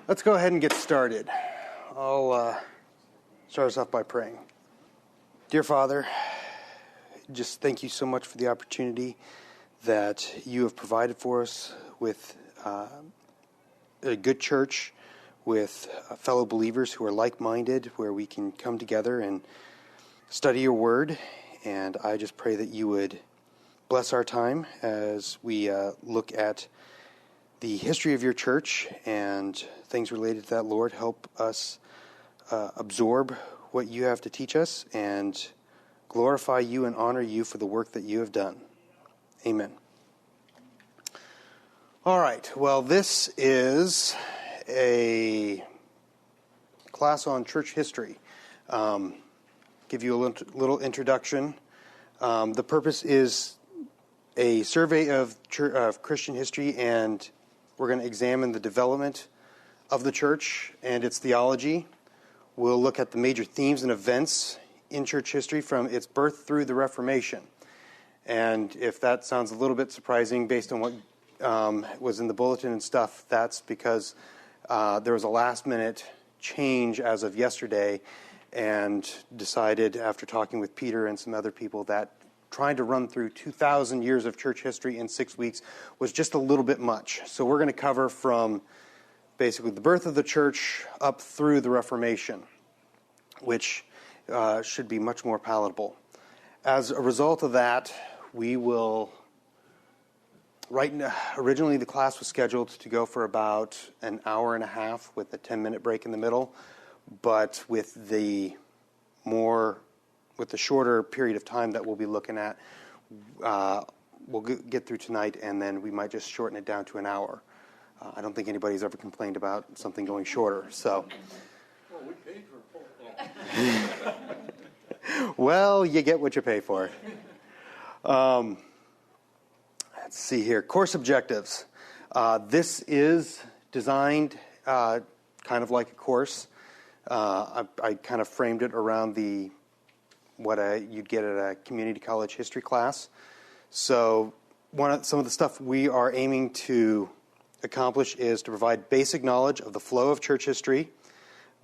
Let's go ahead and get started. I'll start us off by praying. Dear Father, just thank you so much for the opportunity that you have provided for us with a good church, with fellow believers who are like-minded, where we can come together and study your word. And I just pray that you would bless our time as we look at the history of your church and things related to that. Lord, help us absorb what you have to teach us and glorify you and honor you for the work that you have done. Amen. All right. Well, this is a class on church history. Give you a little introduction. The purpose is a survey of Christian history, and we're going to examine the development of the church and its theology. We'll look at the major themes and events in church history from its birth through the Reformation. And if that sounds a little bit surprising based on what was in the bulletin and stuff, that's because there was a last-minute change as of yesterday, and decided after talking with Peter and some other people that trying to run through 2,000 years of church history in 6 weeks was just a little bit much. So we're going to cover from basically the birth of the church up through the Reformation, which should be much more palatable. As a result of that, we will... Originally, the class was scheduled to go for about an hour and a half with a 10-minute break in the middle, but with the shorter period of time that we'll be looking at, we'll get through tonight, and then we might just shorten it down to an hour. I don't think anybody's ever complained about something going shorter. So, well, we paid for full. Well, you get what you pay for. Let's see here. Course objectives. This is designed kind of like a course. I kind of framed it around what you'd get at a community college history class. So some of the stuff we are aiming to accomplish is to provide basic knowledge of the flow of church history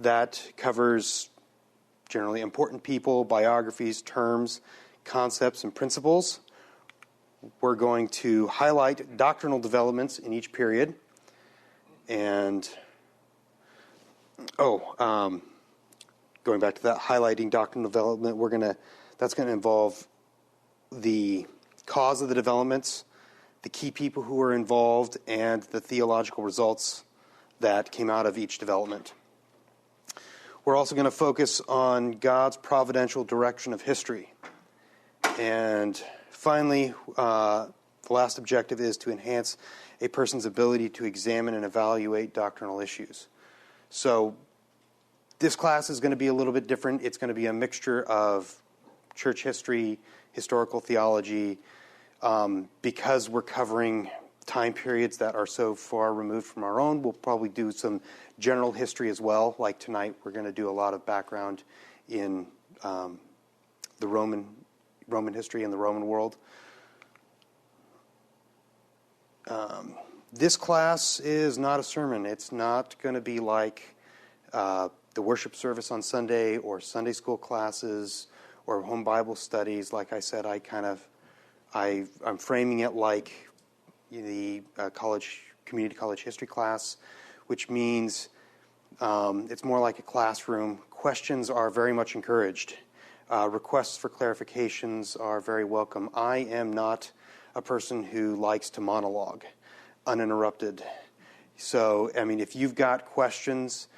that covers generally important people, biographies, terms, concepts, and principles. We're going to highlight doctrinal developments in each period. And, going back to that, highlighting doctrinal development, that's going to involve the cause of the developments, the key people who were involved, and the theological results that came out of each development. We're also going to focus on God's providential direction of history. And finally, the last objective is to enhance a person's ability to examine and evaluate doctrinal issues. So this class is going to be a little bit different. It's going to be a mixture of church history, historical theology, because we're covering time periods that are so far removed from our own. We'll probably do some general history as well. Like tonight, we're going to do a lot of background in the Roman history and the Roman world. This class is not a sermon. It's not going to be like the worship service on Sunday or Sunday school classes or home Bible studies. Like I said, I'm framing it like the community college history class, which means it's more like a classroom. Questions are very much encouraged. Requests for clarifications are very welcome. I am not a person who likes to monologue uninterrupted. So, if you've got questions,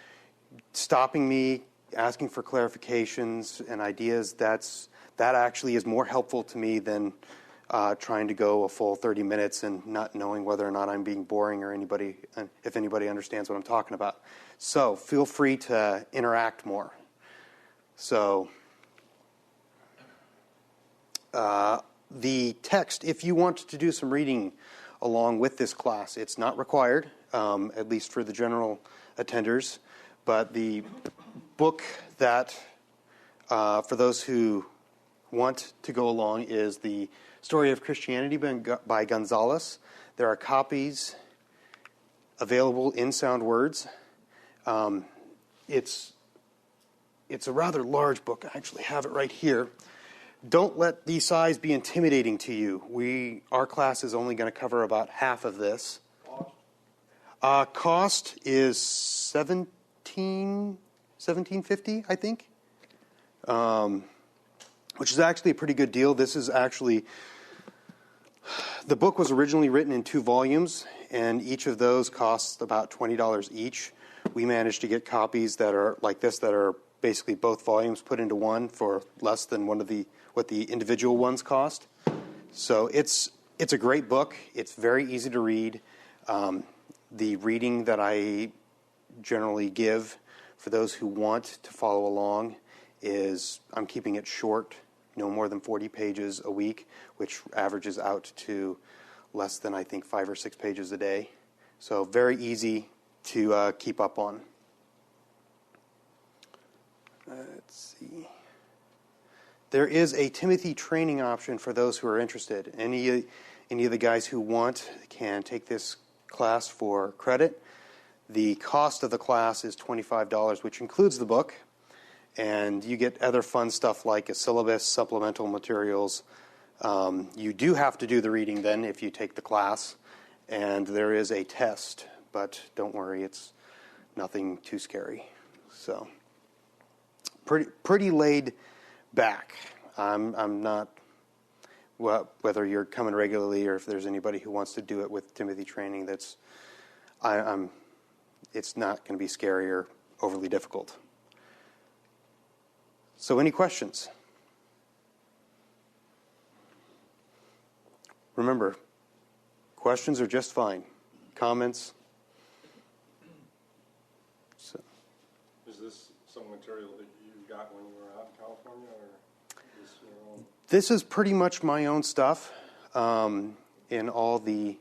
stopping me, asking for clarifications and ideas, that actually is more helpful to me than trying to go a full 30 minutes and not knowing whether or not I'm being boring or if anybody understands what I'm talking about. So feel free to interact more. So the text, if you want to do some reading along with this class, it's not required, at least for the general attenders. But the book that, for those who want to go along, is The Story of Christianity by Gonzalez. There are copies available in Sound Words. It's a rather large book. I actually have it right here. Don't let the size be intimidating to you. Our class is only going to cover about half of this. Cost is $17.50, I think, which is actually a pretty good deal. This is actually, the book was originally written in 2 volumes, and each of those costs about $20 each. We managed to get copies that are like this, that are basically both volumes put into one for less than what the individual ones cost. So it's a great book. It's very easy to read. The reading that I generally give for those who want to follow along is, I'm keeping it short, no more than 40 pages a week, which averages out to less than, I think, 5 or 6 pages a day. So very easy to keep up on. Let's see. There is a Timothy training option for those who are interested. Any of the guys who want can take this class for credit. The cost of the class is $25, which includes the book, and you get other fun stuff like a syllabus, supplemental materials. You do have to do the reading then if you take the class, and there is a test, but don't worry, it's nothing too scary. So pretty laid back. I'm not, whether you're coming regularly or if there's anybody who wants to do it with Timothy training, it's not going to be scary or overly difficult. So any questions? Remember, questions are just fine. Comments? So. Is this some material that you got when you were out in California, or is this your own? This is pretty much my own stuff, in all the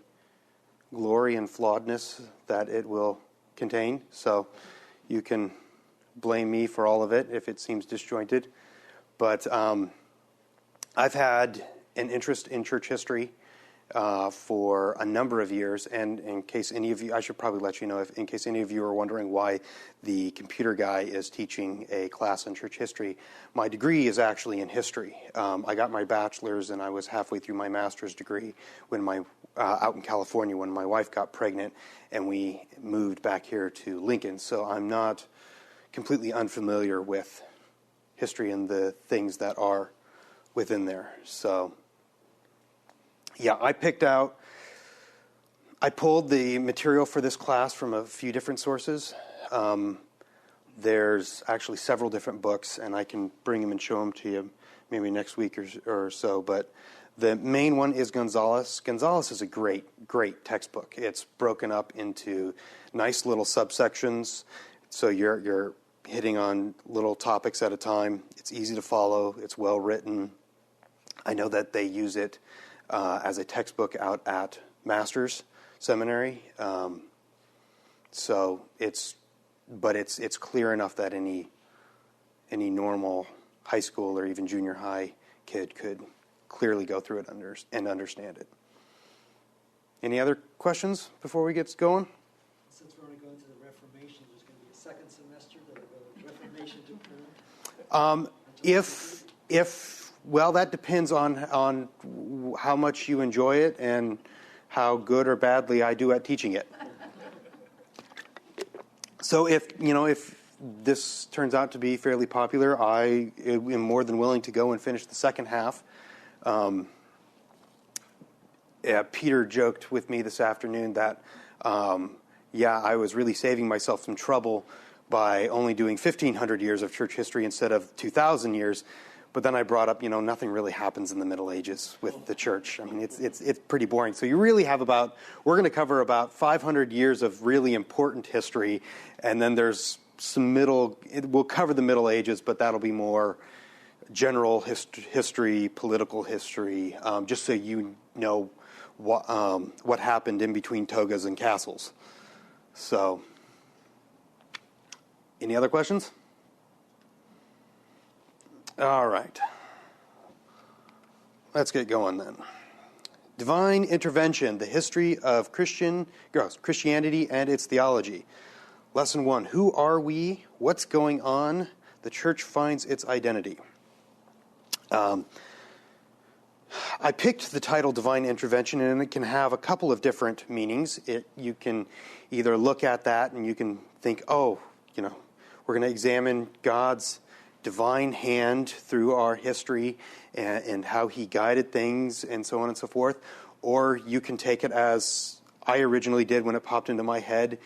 glory and flawedness that it will contain. So you can blame me for all of it if it seems disjointed. But I've had an interest in church history for a number of years, and in case any of you, I should probably let you know, in case any of you are wondering why the computer guy is teaching a class on church history, my degree is actually in history. I got my bachelor's and I was halfway through my master's degree when out in California when my wife got pregnant and we moved back here to Lincoln. So I'm not completely unfamiliar with history and the things that are within there. So yeah, I pulled the material for this class from a few different sources. There's actually several different books, and I can bring them and show them to you maybe next week or so. But the main one is Gonzalez. Gonzalez is a great textbook. It's broken up into nice little subsections, so you're hitting on little topics at a time. It's easy to follow. It's well written. I know that they use it as a textbook out at Master's Seminary. So it's clear enough that any normal high school or even junior high kid could clearly go through it and understand it. Any other questions before we get going? Since we're only going to the Reformation, there's going to be a second semester that the Reformation to prove. Well, that depends on how much you enjoy it and how good or badly I do at teaching it. So if this turns out to be fairly popular, I am more than willing to go and finish the second half. Peter joked with me this afternoon that, I was really saving myself some trouble by only doing 1,500 years of church history instead of 2,000 years. But then I brought up, nothing really happens in the Middle Ages with the church. I mean, it's pretty boring. So you really have we're going to cover about 500 years of really important history, and then there's some we'll cover the Middle Ages, but that'll be more general history, political history, just so you know what happened in between togas and castles. So, any other questions? All right. Let's get going then. Divine intervention, the history of Christianity and its theology. Lesson 1, who are we? What's going on? The church finds its identity. I picked the title Divine Intervention, and it can have a couple of different meanings. You can either look at that and you can think, we're going to examine God's divine hand through our history and how he guided things and so on and so forth. Or you can take it as I originally did when it popped into my head,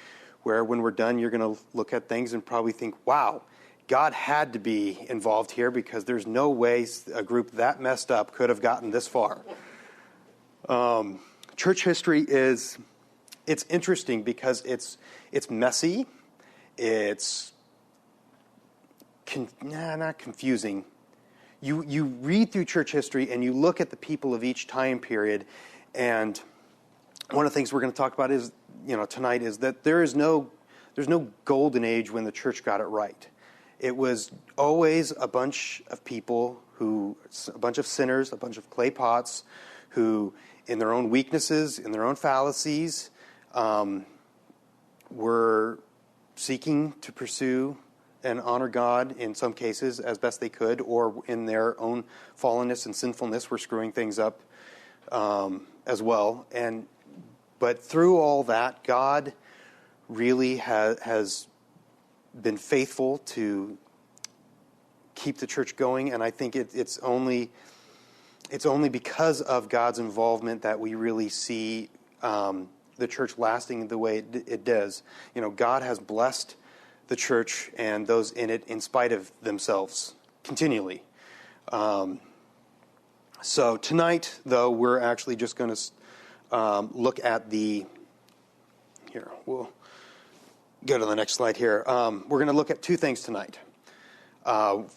where when we're done, you're going to look at things and probably think, wow, God had to be involved here because there's no way a group that messed up could have gotten this far. Church history it's interesting because it's messy. It's not confusing. You read through church history and you look at the people of each time period, and one of the things we're going to talk about is, tonight, is that there's no golden age when the church got it right. It was always a bunch of people a bunch of sinners, a bunch of clay pots, who, in their own weaknesses, in their own fallacies, were seeking to pursue and honor God in some cases as best they could, or in their own fallenness and sinfulness were screwing things up as well. But through all that, God really has been faithful to keep the church going, and I think it's only because of God's involvement that we really see the church lasting the way it does. God has blessed the church and those in it in spite of themselves continually. So tonight, though, we're actually just going to look at here, we'll go to the next slide here. We're going to look at two things tonight.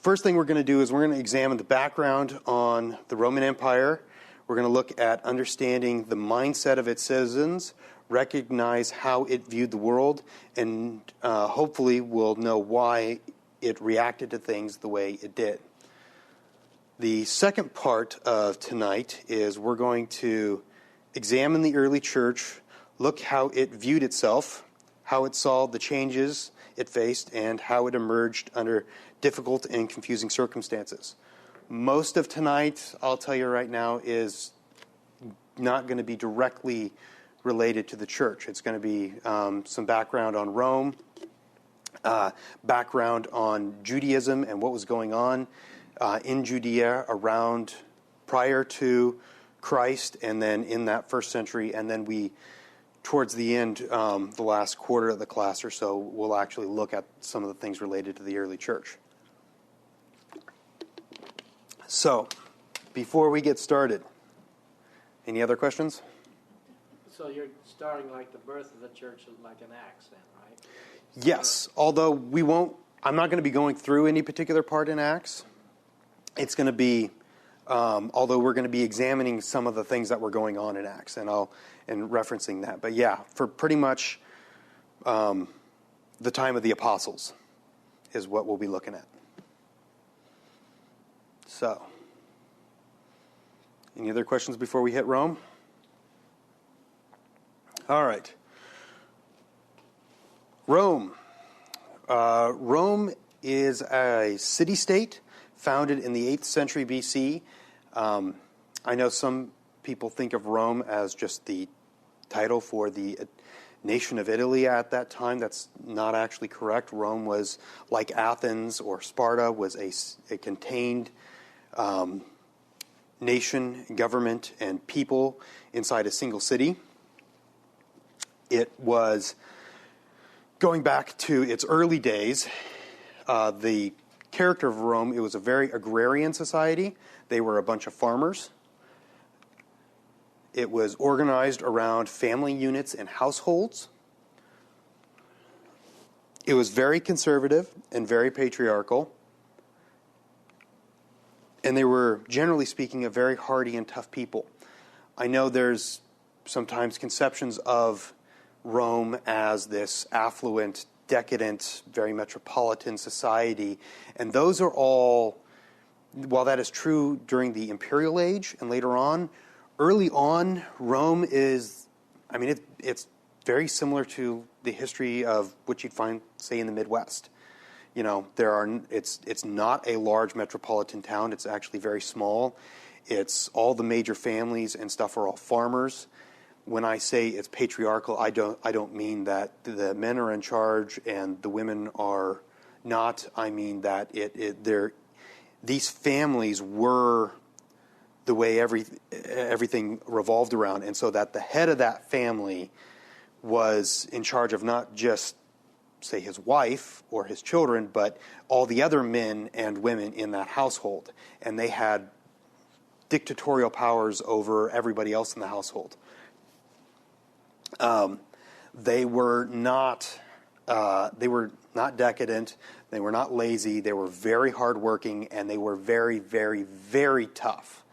First thing we're going to do is we're going to examine the background on the Roman Empire. We're going to look at understanding the mindset of its citizens, recognize how it viewed the world, and hopefully we'll know why it reacted to things the way it did. The second part of tonight is we're going to examine the early church, look how it viewed itself, how it saw the changes it faced, and how it emerged under difficult and confusing circumstances. Most of tonight, I'll tell you right now, is not going to be directly related to the church. It's going to be some background on Rome, background on Judaism and what was going on in Judea around prior to Christ, and then in that first century, and then towards the end, the last quarter of the class or so, we'll actually look at some of the things related to the early church. So, before we get started, any other questions? So you're starting like the birth of the church like an Acts then, right? Yes, although I'm not going to be going through any particular part in Acts. It's going to be, although we're going to be examining some of the things that were going on in Acts, and referencing that. But yeah, for pretty much the time of the apostles is what we'll be looking at. So, any other questions before we hit Rome? All right. Rome. Rome is a city-state founded in the 8th century BC. I know some people think of Rome as just the title for the nation of Italy at that time. That's not actually correct. Rome was, like Athens or Sparta, was a contained nation, government, and people inside a single city. It was, going back to its early days, the character of Rome, it was a very agrarian society. They were a bunch of farmers. It was organized around family units and households. It was very conservative and very patriarchal. And they were, generally speaking, a very hardy and tough people. I know there's sometimes conceptions of Rome as this affluent, decadent, very metropolitan society. And those are all, while that is true during the imperial age and later on, early on, Rome is, it's very similar to the history of what you'd find, say, in the Midwest. You know, it's not a large metropolitan town. It's actually very small. It's all the major families and stuff are all farmers. When I say it's patriarchal, I don't mean that the men are in charge and the women are not. I mean that these families were the way everything revolved around, and so that the head of that family was in charge of not just, say, his wife or his children, but all the other men and women in that household. And they had dictatorial powers over everybody else in the household. They were not decadent. They were not lazy. They were very hardworking, and they were very, very, very tough.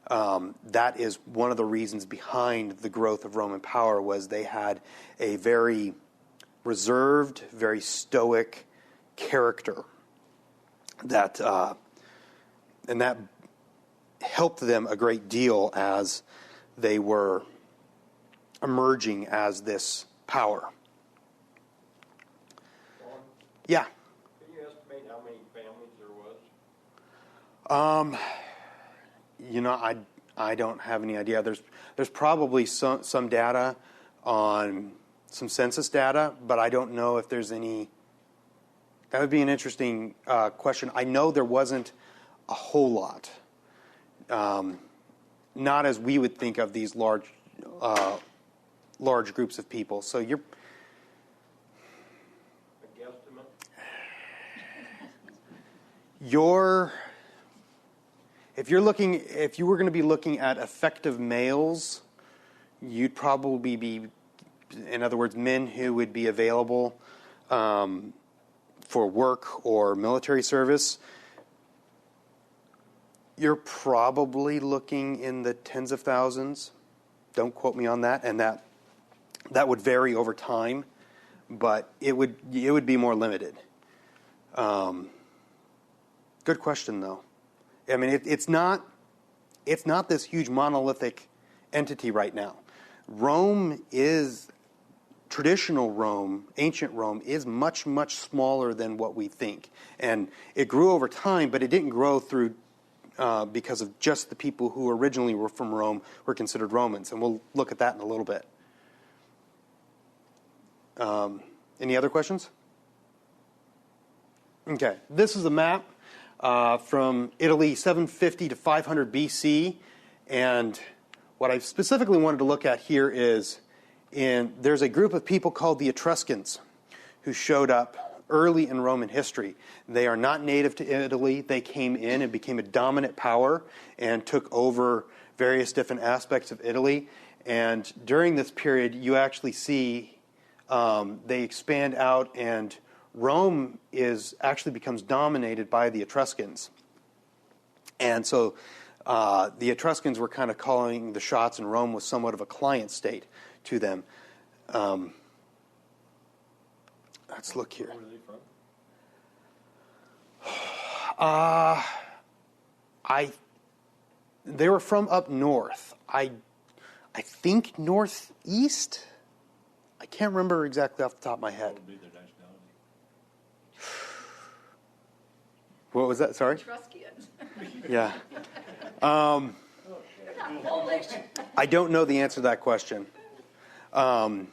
That is one of the reasons behind the growth of Roman power, was they had a very reserved, very stoic character that helped them a great deal as they were emerging as this power. Ron, Yeah. can you estimate how many families there was? You know, I don't have any idea. There's probably some data on some census data, but I don't know if there's any. That would be an interesting question. I know there wasn't a whole lot. Not as we would think of these large groups of people. So you're. A guesstimate? If you were going to be looking at effective males, you'd probably be, in other words, men who would be available for work or military service. You're probably looking in the tens of thousands. Don't quote me on that, and that would vary over time, but it would be more limited. Good question, though. I mean, it's not this huge monolithic entity right now. Traditional Rome, ancient Rome, is much, much smaller than what we think. And it grew over time, but it didn't grow through because of just the people who originally were from Rome were considered Romans. And we'll look at that in a little bit. Any other questions? Okay, this is a map from Italy, 750 to 500 BC. And what I specifically wanted to look at here is there's a group of people called the Etruscans who showed up early in Roman history. They are not native to Italy. They came in and became a dominant power and took over various different aspects of Italy. And during this period, you actually see they expand out, and Rome actually becomes dominated by the Etruscans. And so the Etruscans were kind of calling the shots, and Rome was somewhat of a client state to them. Let's look here. Where are they from? They were from up north. I think northeast. I can't remember exactly off the top of my head. What would be their nationality? What was that? Sorry? Etruscans. Yeah. Polish. I don't know the answer to that question. What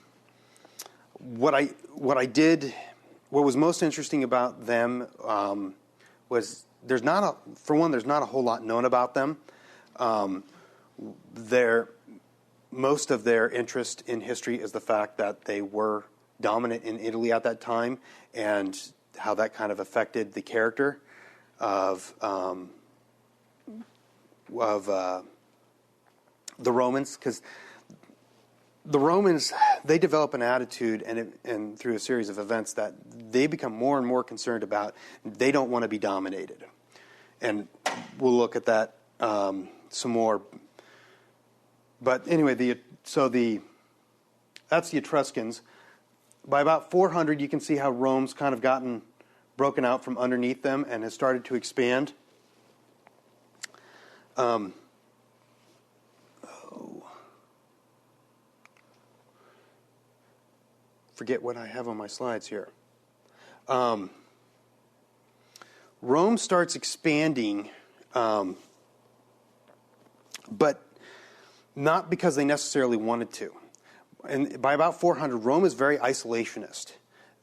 was most interesting about them was there's not a whole lot known about them. Most of their interest in history is the fact that they were dominant in Italy at that time, and how that kind of affected the character of the Romans, because the Romans, they develop an attitude and through a series of events that they become more and more concerned about. They don't want to be dominated. And we'll look at that some more. But anyway, that's the Etruscans. By about 400, you can see how Rome's kind of gotten broken out from underneath them and has started to expand. forget what I have on my slides here. Rome starts expanding, but not because they necessarily wanted to. And by about 400, Rome is very isolationist.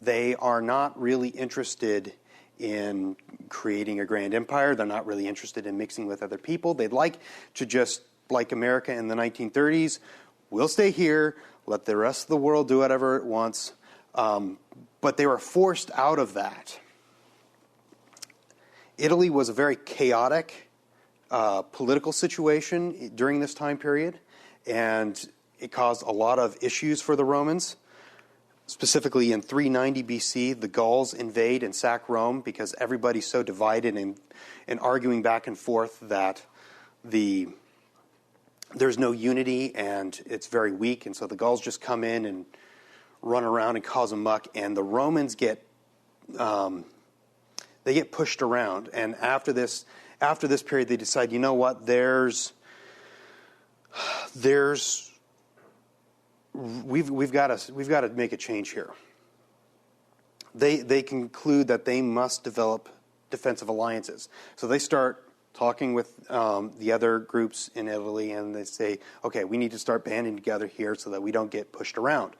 They are not really interested in creating a grand empire. They're not really interested in mixing with other people. They'd like to just, like America in the 1930s, we'll stay here, let the rest of the world do whatever it wants. But they were forced out of that. Italy was a very chaotic political situation during this time period, and it caused a lot of issues for the Romans. Specifically in 390 BC, the Gauls invade and sack Rome because everybody's so divided and arguing back and forth that there's no unity and it's very weak. And so the Gauls just come in and run around and cause a muck, and the Romans get pushed around. And after this period, they decide, you know what? We've got to make a change here. They conclude that they must develop defensive alliances. So they start talking with the other groups in Italy, and they say, okay, we need to start banding together here so that we don't get pushed around.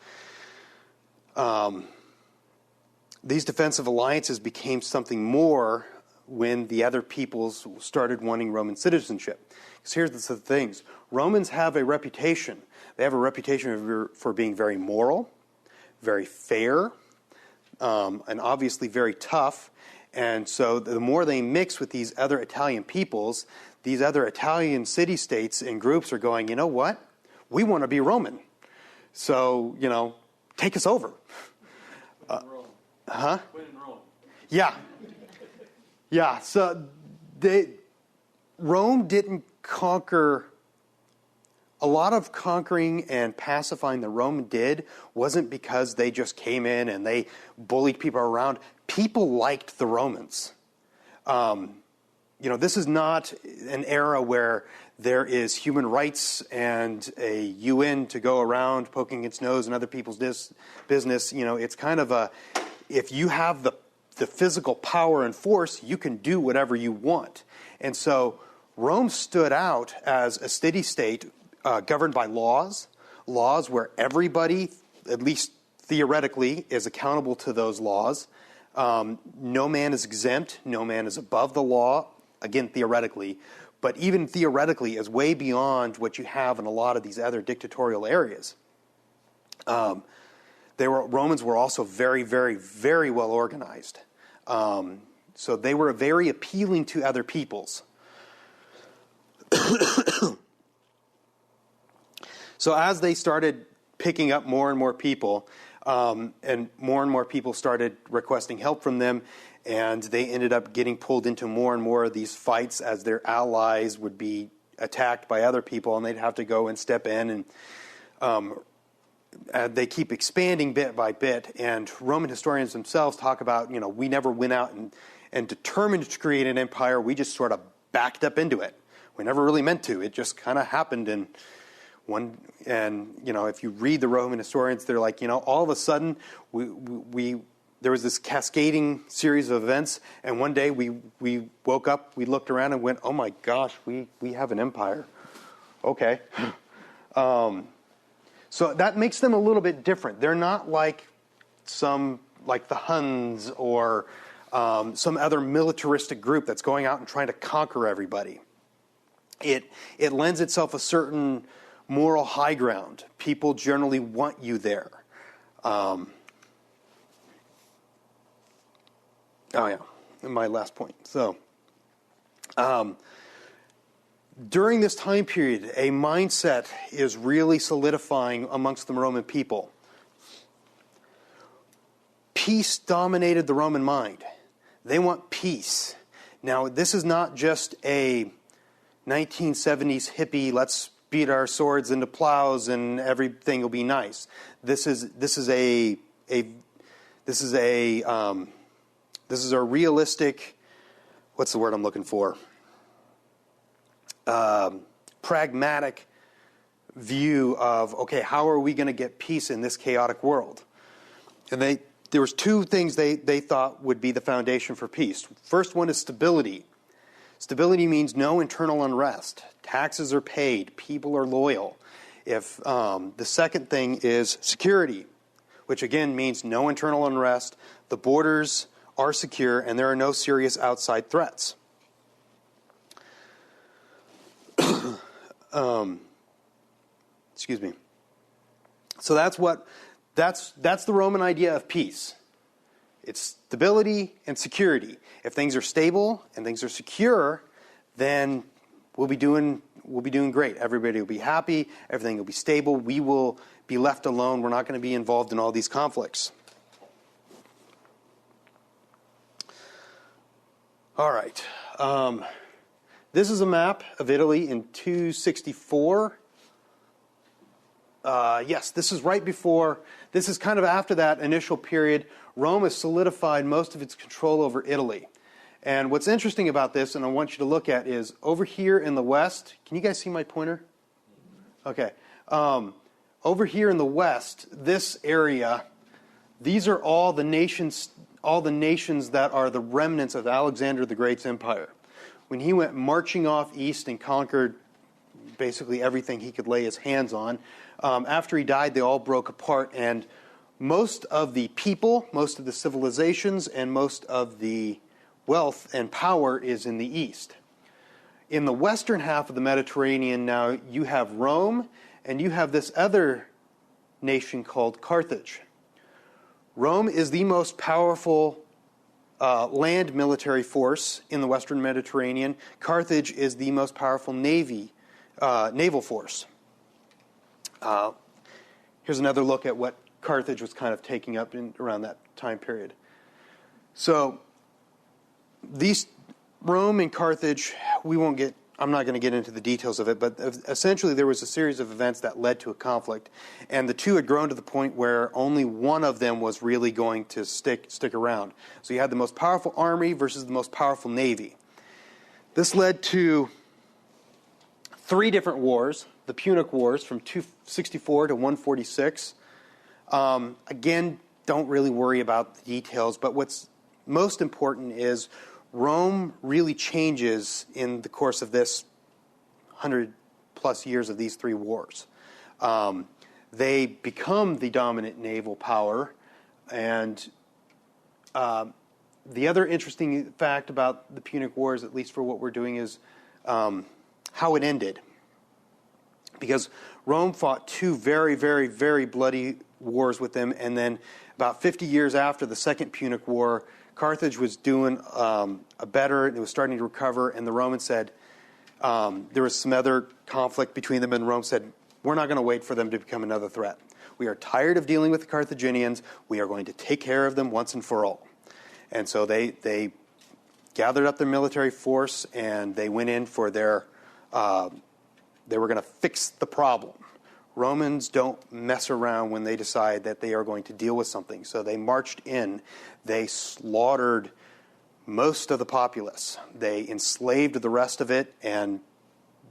These defensive alliances became something more when the other peoples started wanting Roman citizenship. Because here's the things. Romans have a reputation. They have a reputation for being very moral, very fair, and obviously very tough. And so the more they mix with these other Italian peoples, these other Italian city-states and groups are going, you know what? We want to be Roman. So, take us over. When in Rome. Yeah. Yeah, so Rome didn't conquer. A lot of conquering and pacifying the Rome did wasn't because they just came in and they bullied people around. People liked the Romans. This is not an era where there is human rights and a UN to go around poking its nose in other people's business. It's kind of if you have the physical power and force, you can do whatever you want. And so Rome stood out as a city-state governed by laws where everybody, at least theoretically, is accountable to those laws. No man is exempt. No man is above the law, again, theoretically. But even theoretically is way beyond what you have in a lot of these other dictatorial areas. Romans were also very, very, very well organized. So they were very appealing to other peoples. So as they started picking up more and more people, and more people started requesting help from them, and they ended up getting pulled into more and more of these fights as their allies would be attacked by other people, and they'd have to go and step in, and they keep expanding bit by bit. And Roman historians themselves talk about, we never went out and determined to create an empire. We just sort of backed up into it. We never really meant to. It just kind of happened. And if you read the Roman historians, they're like, all of a sudden there was this cascading series of events, and one day we woke up, we looked around and went, oh my gosh, we have an empire. Okay. So that makes them a little bit different. They're not like the Huns or some other militaristic group that's going out and trying to conquer everybody. It lends itself a certain moral high ground. People generally want you there. My last point. So, during this time period, a mindset is really solidifying amongst the Roman people. Peace dominated the Roman mind. They want peace. Now, this is not just a 1970s hippie, let's beat our swords into plows and everything will be nice. This is a realistic, what's the word I'm looking for? Pragmatic view of, okay, how are we going to get peace in this chaotic world? And there was two things they thought would be the foundation for peace. First one is stability. Stability means no internal unrest. Taxes are paid. People are loyal. If the second thing is security, which again means no internal unrest. The borders are secure, and there are no serious outside threats. Excuse me. So that's the Roman idea of peace. It's stability and security. If things are stable and things are secure, then we'll be doing great. Everybody will be happy. Everything will be stable. We will be left alone. We're not going to be involved in all these conflicts. All right. This is a map of Italy in 264. Yes, this is right before, this is kind of after that initial period. Rome has solidified most of its control over Italy. And what's interesting about this, and I want you to look at, is over here in the west, can you guys see my pointer? Okay. Over here in the west, this area, these are all the nations that are the remnants of Alexander the Great's empire. When he went marching off east and conquered basically everything he could lay his hands on, after he died, they all broke apart, and most of the people, most of the civilizations, and most of the wealth and power is in the east. In the western half of the Mediterranean now, you have Rome, and you have this other nation called Carthage. Rome is the most powerful land military force in the western Mediterranean. Carthage is the most powerful naval force. Here's another look at what Carthage was kind of taking up around that time period. So these Rome and Carthage, I'm not going to get into the details of it, but essentially there was a series of events that led to a conflict, and the two had grown to the point where only one of them was really going to stick around. So you had the most powerful army versus the most powerful navy. This led to 3 different wars, the Punic Wars from 264 to 146. Again, don't really worry about the details, but what's most important is Rome really changes in the course of this 100-plus years of these 3 wars. They become the dominant naval power, and the other interesting fact about the Punic Wars, at least for what we're doing, is how it ended. Because Rome fought 2 very, very, very bloody wars with them, and then about 50 years after the Second Punic War, Carthage was doing better, it was starting to recover, and the Romans said, there was some other conflict between them, and Rome said, we're not going to wait for them to become another threat. We are tired of dealing with the Carthaginians. We are going to take care of them once and for all. And so they gathered up their military force, and they went in for their... they were going to fix the problem. Romans don't mess around when they decide that they are going to deal with something. So they marched in. They slaughtered most of the populace. They enslaved the rest of it and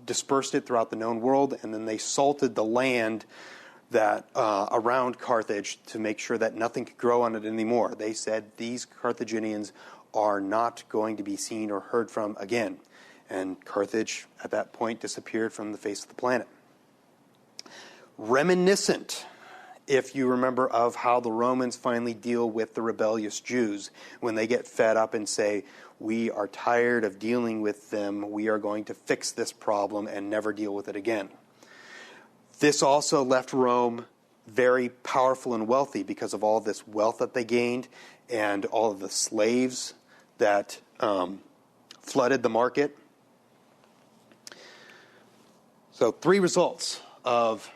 dispersed it throughout the known world. And then they salted the land that around Carthage to make sure that nothing could grow on it anymore. They said these Carthaginians are not going to be seen or heard from again. And Carthage, at that point, disappeared from the face of the planet. Reminiscent, if you remember, of how the Romans finally deal with the rebellious Jews when they get fed up and say, we are tired of dealing with them, we are going to fix this problem and never deal with it again. This also left Rome very powerful and wealthy because of all this wealth that they gained and all of the slaves that flooded the market. So 3 results of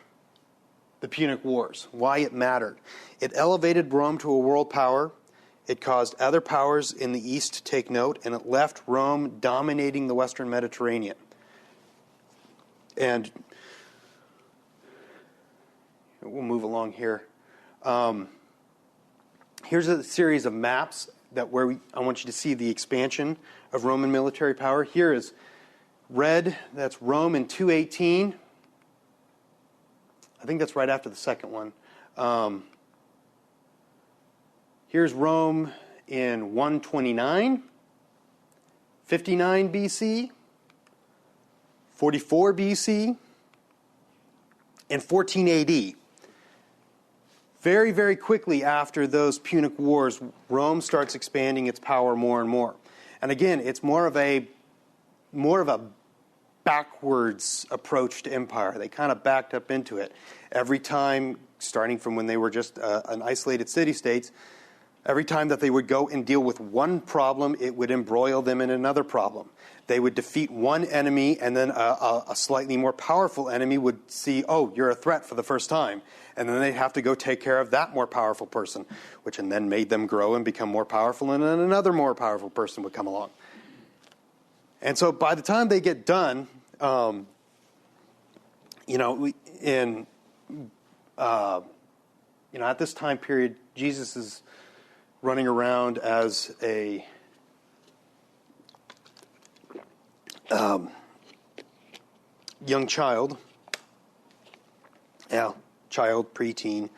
the Punic Wars, why it mattered. It elevated Rome to a world power. It caused other powers in the east to take note, and it left Rome dominating the western Mediterranean. And we'll move along here. Here's a series of maps I want you to see the expansion of Roman military power. Here is red, that's Rome in 218. I think that's right after the second one. Here's Rome in 129, 59 BC, 44 BC, and 14 AD. Very, very quickly after those Punic Wars, Rome starts expanding its power more and more. And again, it's more of a backwards approach to empire. They kind of backed up into it. Every time, starting from when they were just an isolated city-states, every time that they would go and deal with one problem, it would embroil them in another problem. They would defeat one enemy, and then a slightly more powerful enemy would see, oh, you're a threat for the first time. And then they'd have to go take care of that more powerful person, which and then made them grow and become more powerful, and then another more powerful person would come along. And so by the time they get done, at this time period, Jesus is running around as a young child, preteen.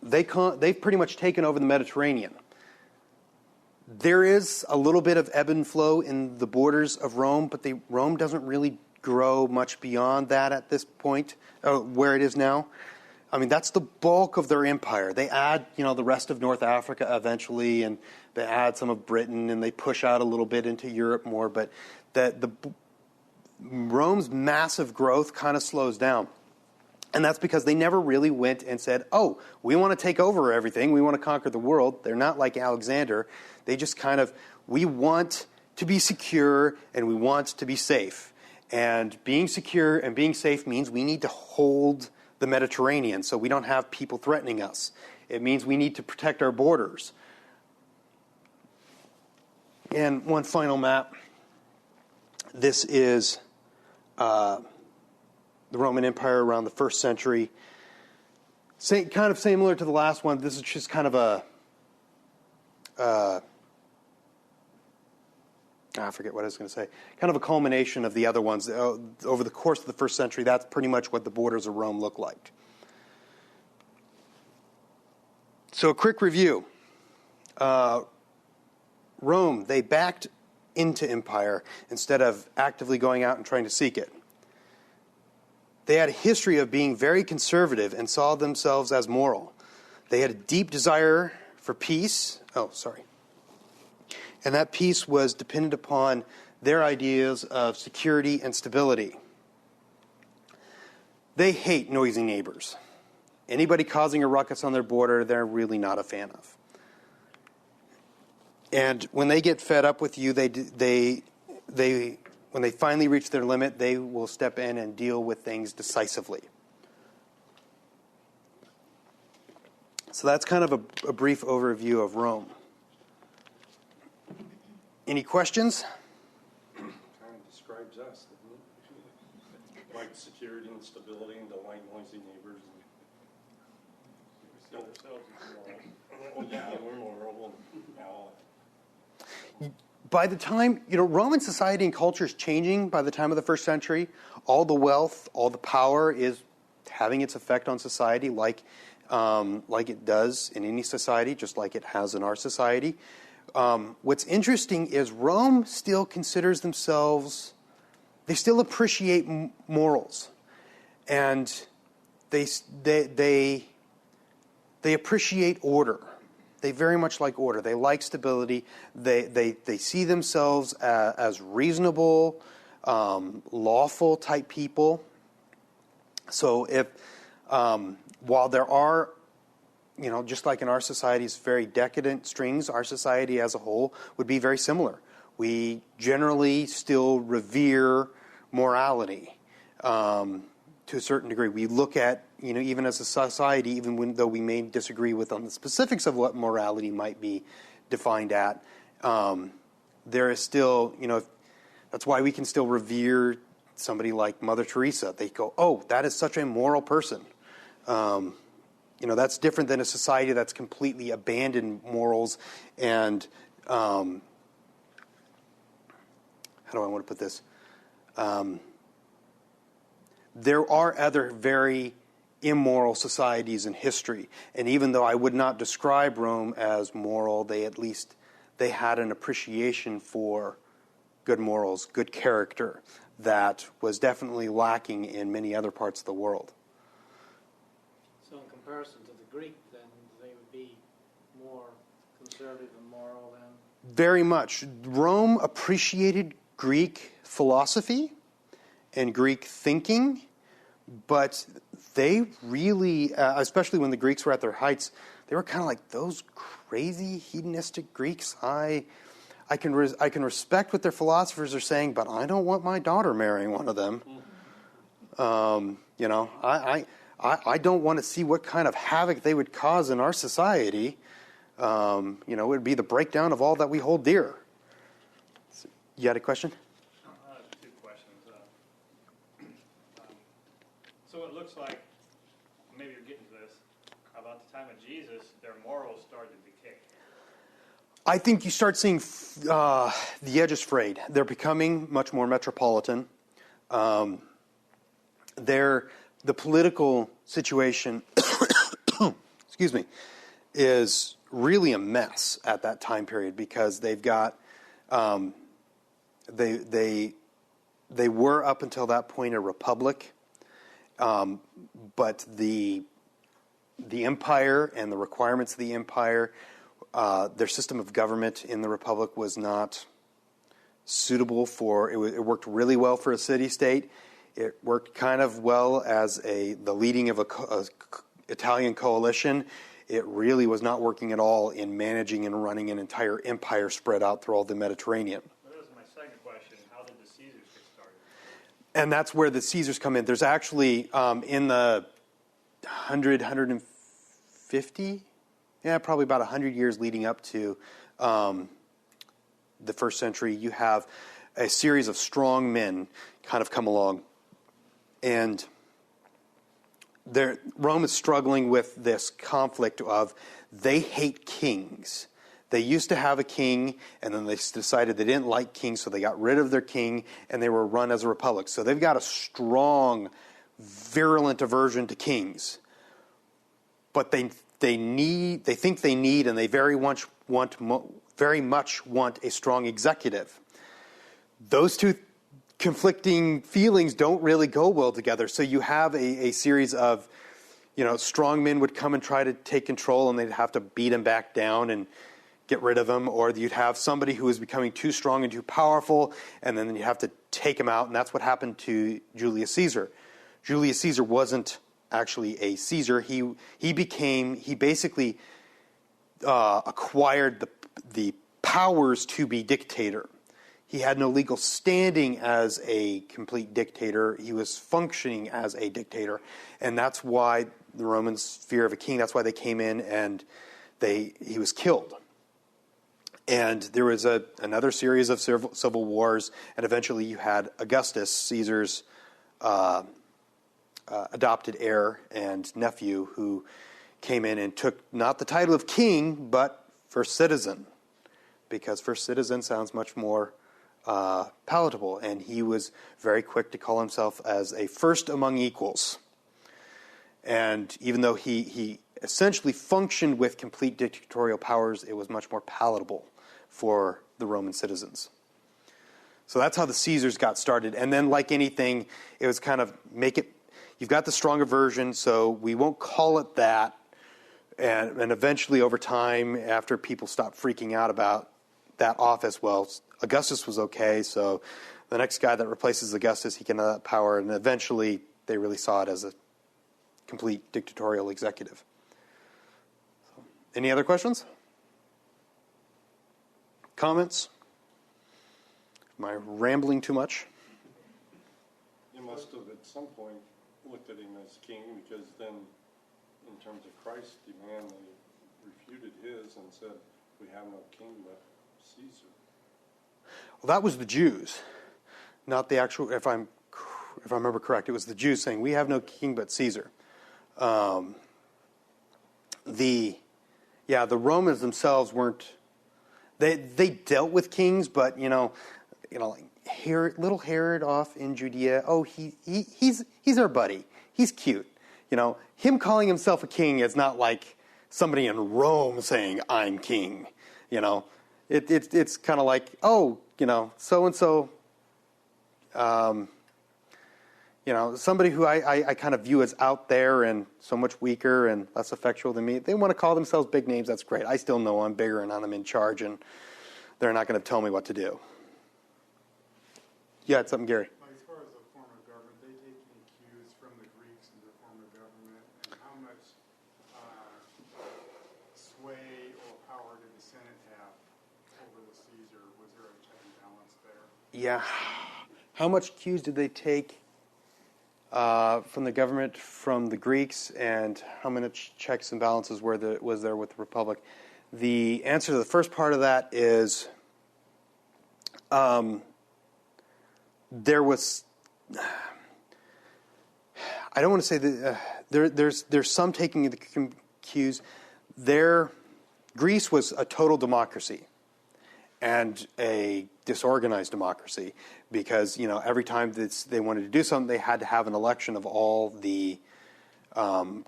They've pretty much taken over the Mediterranean. There is a little bit of ebb and flow in the borders of Rome, but Rome doesn't really grow much beyond that at this point, where it is now. I mean, that's the bulk of their empire. They add, the rest of North Africa eventually, and they add some of Britain, and they push out a little bit into Europe more. But Rome's massive growth kind of slows down. And that's because they never really went and said, oh, we want to take over everything. We want to conquer the world. They're not like Alexander. They just we want to be secure and we want to be safe. And being secure and being safe means we need to hold the Mediterranean so we don't have people threatening us. It means we need to protect our borders. And one final map. This is the Roman Empire around the 1st century. Kind of similar to the last one. This is just kind of I forget what I was going to say. Kind of a culmination of the other ones. Over the course of the 1st century, that's pretty much what the borders of Rome look like. So a quick review. Rome, they backed into empire instead of actively going out and trying to seek it. They had a history of being very conservative and saw themselves as moral. They had a deep desire for peace. And that peace was dependent upon their ideas of security and stability. They hate noisy neighbors. Anybody causing a ruckus on their border, they're really not a fan of. And when they get fed up with you, when they finally reach their limit, they will step in and deal with things decisively. So that's kind of a brief overview of Rome. Any questions? Kind of describes us, doesn't it? Like security and stability and don't like noisy neighbors. And we're moral. By the time, Roman society and culture is changing by the time of the 1st century. All the wealth, all the power is having its effect on society like it does in any society, just like it has in our society. What's interesting is Rome still considers themselves, they still appreciate morals. And they appreciate order. They very much like order. They like stability. They see themselves as reasonable, lawful type people. So if while there are, just like in our society's very decadent strings, our society as a whole would be very similar. We generally still revere morality to a certain degree. We look at, even as a society, though we may disagree on the specifics of what morality might be defined at, there is still, that's why we can still revere somebody like Mother Teresa. They go, oh, that is such a moral person. That's different than a society that's completely abandoned morals and, how do I want to put this? There are other very immoral societies in history. And even though I would not describe Rome as moral, they had an appreciation for good morals, good character, that was definitely lacking in many other parts of the world. So in comparison to the Greek, then they would be more conservative and moral than... Very much. Rome appreciated Greek philosophy and Greek thinking, but they really, especially when the Greeks were at their heights, they were kind of like those crazy hedonistic Greeks. I can respect what their philosophers are saying, but I don't want my daughter marrying one of them. I don't want to see what kind of havoc they would cause in our society. It would be the breakdown of all that we hold dear. You had a question? Two questions. So it looks like, maybe you're getting to this, about the time of Jesus, their morals started to decay. I think you start seeing the edges frayed. They're becoming much more metropolitan. The political situation, excuse me, is really a mess at that time period because they've got they were up until that point a republic, but the empire and the requirements of the empire. Their system of government in the Republic was not suitable for, it worked really well for a city-state. It worked kind of well as the leading of a Italian coalition. It really was not working at all in managing and running an entire empire spread out through all the Mediterranean. That was my second question. How did the Caesars get started? And that's where the Caesars come in. There's actually, in the 150... Yeah, probably about 100 years leading up to the first century, you have a series of strong men kind of come along. And Rome is struggling with this conflict of they hate kings. They used to have a king, and then they decided they didn't like kings, so they got rid of their king, and they were run as a republic. So they've got a strong, virulent aversion to kings. But they think they need, and they very much want a strong executive. Those two conflicting feelings don't really go well together. So you have a series of, strong men would come and try to take control, and they'd have to beat him back down and get rid of him. Or you'd have somebody who was becoming too strong and too powerful, and then you have to take him out. And that's what happened to Julius Caesar. Julius Caesar wasn't actually a Caesar. He basically acquired the powers to be dictator. He had no legal standing as a complete dictator. He was functioning as a dictator, and that's why the Romans' fear of a king. That's why they came in and he was killed. And there was another series of civil wars, and eventually you had Augustus, Caesar's adopted heir and nephew, who came in and took not the title of king, but first citizen, because first citizen sounds much more palatable, and he was very quick to call himself as a first among equals. And even though he essentially functioned with complete dictatorial powers, it was much more palatable for the Roman citizens. So that's how the Caesars got started. And then, like anything, it was kind of you've got the stronger version, so we won't call it that. And eventually, over time, after people stopped freaking out about that office, well, Augustus was okay, so the next guy that replaces Augustus, he can have that power, and eventually they really saw it as a complete dictatorial executive. So, any other questions? Comments? Am I rambling too much? You must have at some point looked at him as king, because then, in terms of Christ's demand, they refuted his and said, we have no king but Caesar. Well, that was the Jews, not the actual, if I remember correct, it was the Jews saying, we have no king but Caesar. The Romans themselves weren't, they dealt with kings, but, like little Herod off in Judea, he's our buddy. He's cute. him calling himself a king is not like somebody in Rome saying, I'm king. It's kind of like, oh, so-and-so, somebody who I kind of view as out there and so much weaker and less effectual than me. They want to call themselves big names. That's great. I still know I'm bigger and I'm in charge, and they're not going to tell me what to do. You had something, Gary? As far as a form of government, they take any cues from the Greeks in their form of government, and how much sway or power did the Senate have over the Caesar? Was there a check and balance there? Yeah. How much cues did they take from the government, from the Greeks, and how many checks and balances was there with the Republic? The answer to the first part of that is there was. I don't want to say that there's some taking of the cues. Greece was a total democracy and a disorganized democracy because every time they wanted to do something, they had to have an election of all the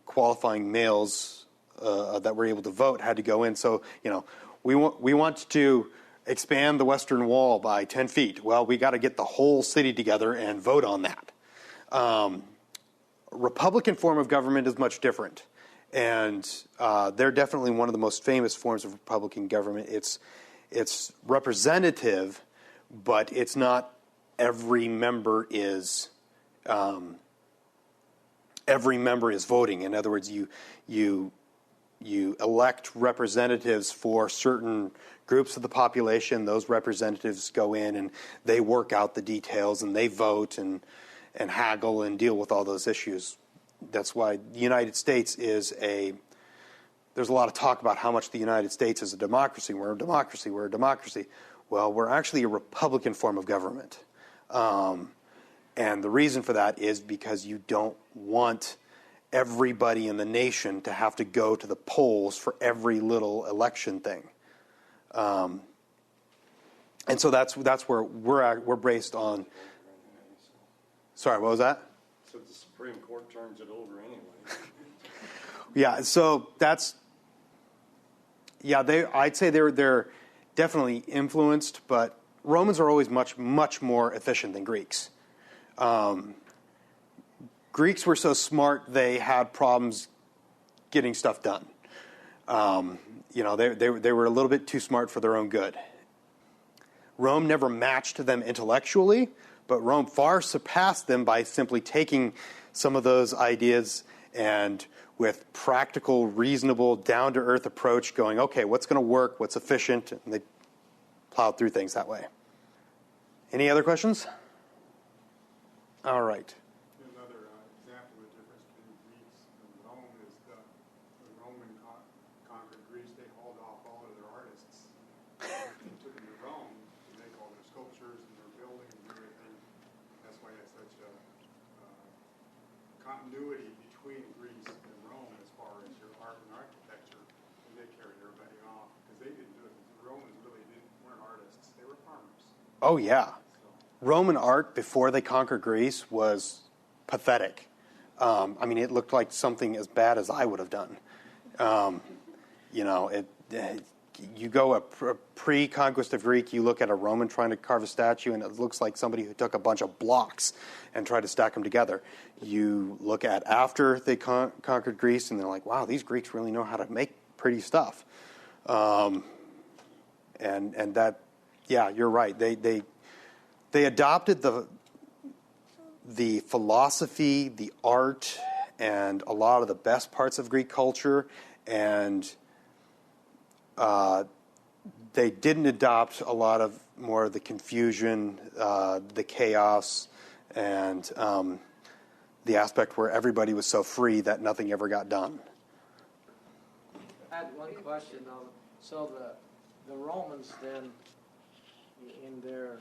qualifying males that were able to vote had to go in. So we want to expand the Western Wall by 10 feet. Well, we got to get the whole city together and vote on that. Republican form of government is much different, and they're definitely one of the most famous forms of Republican government. It's representative, but it's not every member is voting. In other words, you elect representatives for certain groups of the population. Those representatives go in and they work out the details and they vote and haggle and deal with all those issues. That's why the United States there's a lot of talk about how much the United States is a democracy. We're a democracy. We're a democracy. Well, we're actually a Republican form of government. And the reason for that is because you don't want everybody in the nation to have to go to the polls for every little election thing. And so that's where we're based on. Sorry, what was that? So the Supreme Court turns it over anyway. Yeah, so I'd say they're definitely influenced, but Romans are always much, much more efficient than Greeks. Greeks were so smart they had problems getting stuff done. They were a little bit too smart for their own good. Rome never matched them intellectually, but Rome far surpassed them by simply taking some of those ideas and with practical, reasonable, down-to-earth approach going, okay, what's going to work, what's efficient, and they plowed through things that way. Any other questions? All right. Another example of the difference between Greece and Rome is the Roman conquered Greece. They hauled off all of their artists. They took them to Rome to make all their sculptures and their buildings and everything. That's why there's such a continuity between Greece and Rome as far as your art and architecture. And they carried everybody off because they didn't do it. The Romans really weren't artists. They were farmers. Oh, yeah. Roman art before they conquered Greece was pathetic. It looked like something as bad as I would have done. You go a pre-conquest of Greek, you look at a Roman trying to carve a statue, and it looks like somebody who took a bunch of blocks and tried to stack them together. You look at after they conquered Greece, and they're like, wow, these Greeks really know how to make pretty stuff. And that, yeah, you're right. They adopted the philosophy, the art, and a lot of the best parts of Greek culture, and they didn't adopt a lot of more of the confusion, the chaos, and the aspect where everybody was so free that nothing ever got done. I had one question though. So the Romans then, in their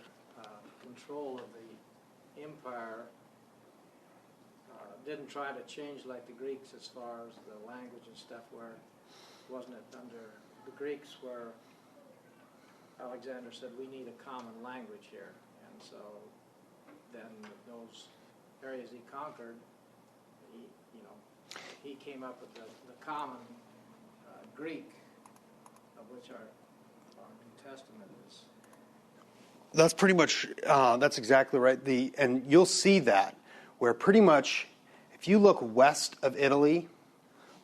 control of the empire, didn't try to change like the Greeks as far as the language and stuff, where wasn't it under the Greeks where Alexander said we need a common language here, and so then those areas he conquered, he came up with the common Greek, of which our New Testament is. That's pretty much, that's exactly right. And you'll see that, where pretty much, if you look west of Italy,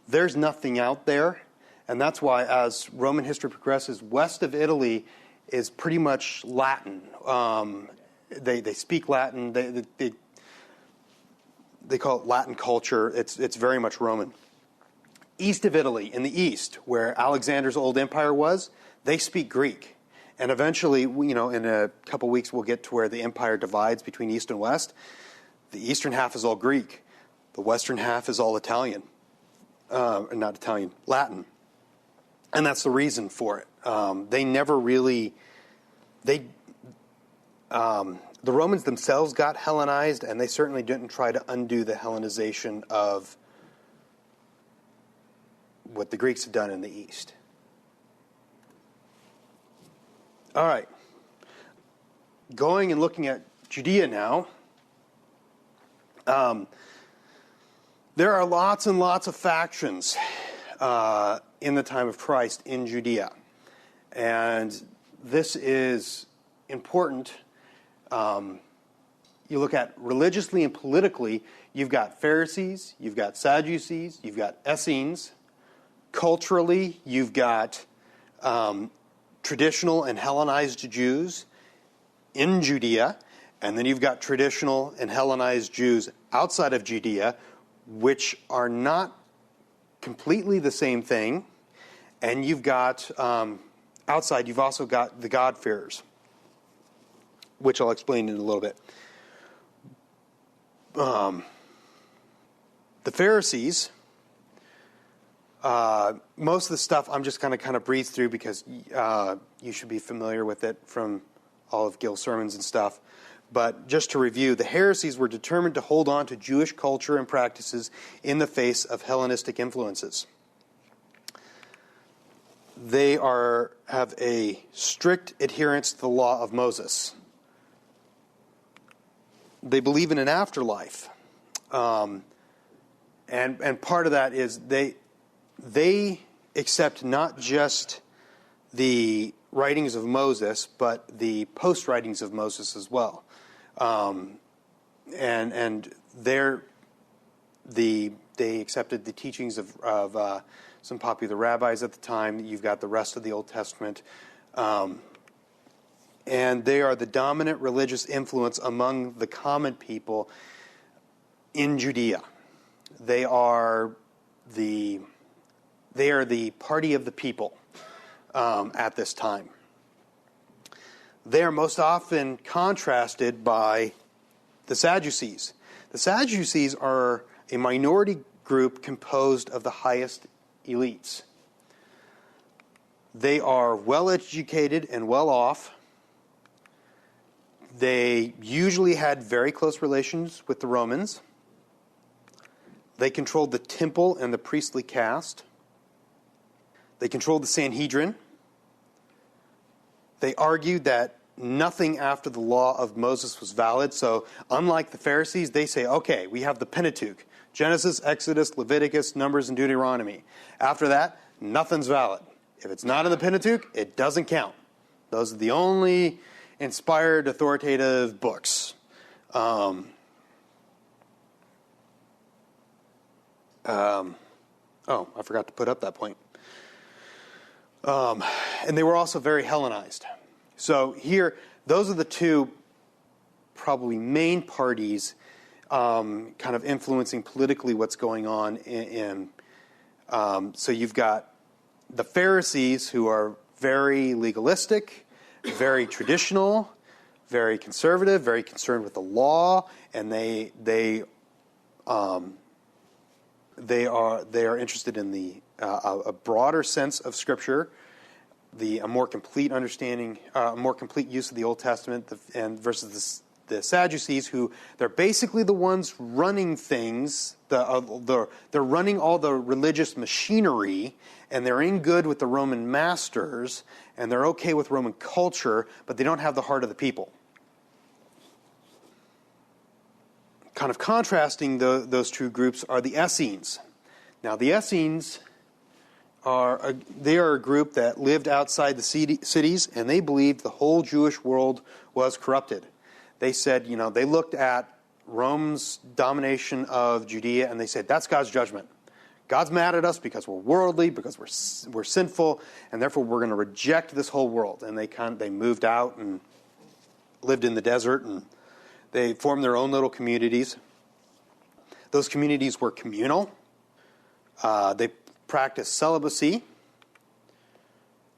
there's nothing out there. And that's why, as Roman history progresses, west of Italy is pretty much Latin. They speak Latin. They call it Latin culture. It's very much Roman. East of Italy, in the east, where Alexander's old empire was, they speak Greek. And eventually, in a couple weeks, we'll get to where the empire divides between east and west. The eastern half is all Greek. The western half is all Italian. Not Italian, Latin. And that's the reason for it. They never really... the Romans themselves got Hellenized, and they certainly didn't try to undo the Hellenization of what the Greeks had done in the East. All right. Going and looking at Judea now, there are lots and lots of factions in the time of Christ in Judea. And this is important. You look at religiously and politically, you've got Pharisees, you've got Sadducees, you've got Essenes. Culturally, you've got traditional and Hellenized Jews in Judea, and then you've got traditional and Hellenized Jews outside of Judea, which are not completely the same thing. And you've got, outside, you've also got the God-fearers, which I'll explain in a little bit. The Pharisees, most of the stuff I'm just going to kind of breeze through because you should be familiar with it from all of Gil's sermons and stuff. But just to review, the Pharisees were determined to hold on to Jewish culture and practices in the face of Hellenistic influences. They have a strict adherence to the law of Moses. They believe in an afterlife. And part of that is they accept not just the writings of Moses, but the post-writings of Moses as well. And they accepted the teachings of some popular rabbis at the time. You've got the rest of the Old Testament. And they are the dominant religious influence among the common people in Judea. They are the party of the people at this time. They are most often contrasted by the Sadducees. The Sadducees are a minority group composed of the highest elites. They are well-educated and well-off. They usually had very close relations with the Romans. They controlled the temple and the priestly caste. They controlled the Sanhedrin. They argued that nothing after the law of Moses was valid. So unlike the Pharisees, they say, okay, we have the Pentateuch, Genesis, Exodus, Leviticus, Numbers, and Deuteronomy. After that, nothing's valid. If it's not in the Pentateuch, it doesn't count. Those are the only inspired, authoritative books. Oh, I forgot to put up that point. And they were also very Hellenized. So here, those are the two probably main parties kind of influencing politically what's going on so you've got the Pharisees, who are very legalistic, very traditional, very conservative, very concerned with the law, and they are interested in a broader sense of Scripture, a more complete understanding, a more complete use of the Old Testament, and versus the Sadducees, who they're basically the ones running things. They're running all the religious machinery, and they're in good with the Roman masters, and they're okay with Roman culture, but they don't have the heart of the people. Kind of contrasting those two groups are the Essenes. Now, the Essenes are a group that lived outside the cities, and they believed the whole Jewish world was corrupted. They said, they looked at Rome's domination of Judea, and they said, that's God's judgment. God's mad at us because we're worldly, because we're sinful, and therefore we're going to reject this whole world. And they moved out and lived in the desert, and they formed their own little communities. Those communities were communal. They practiced celibacy.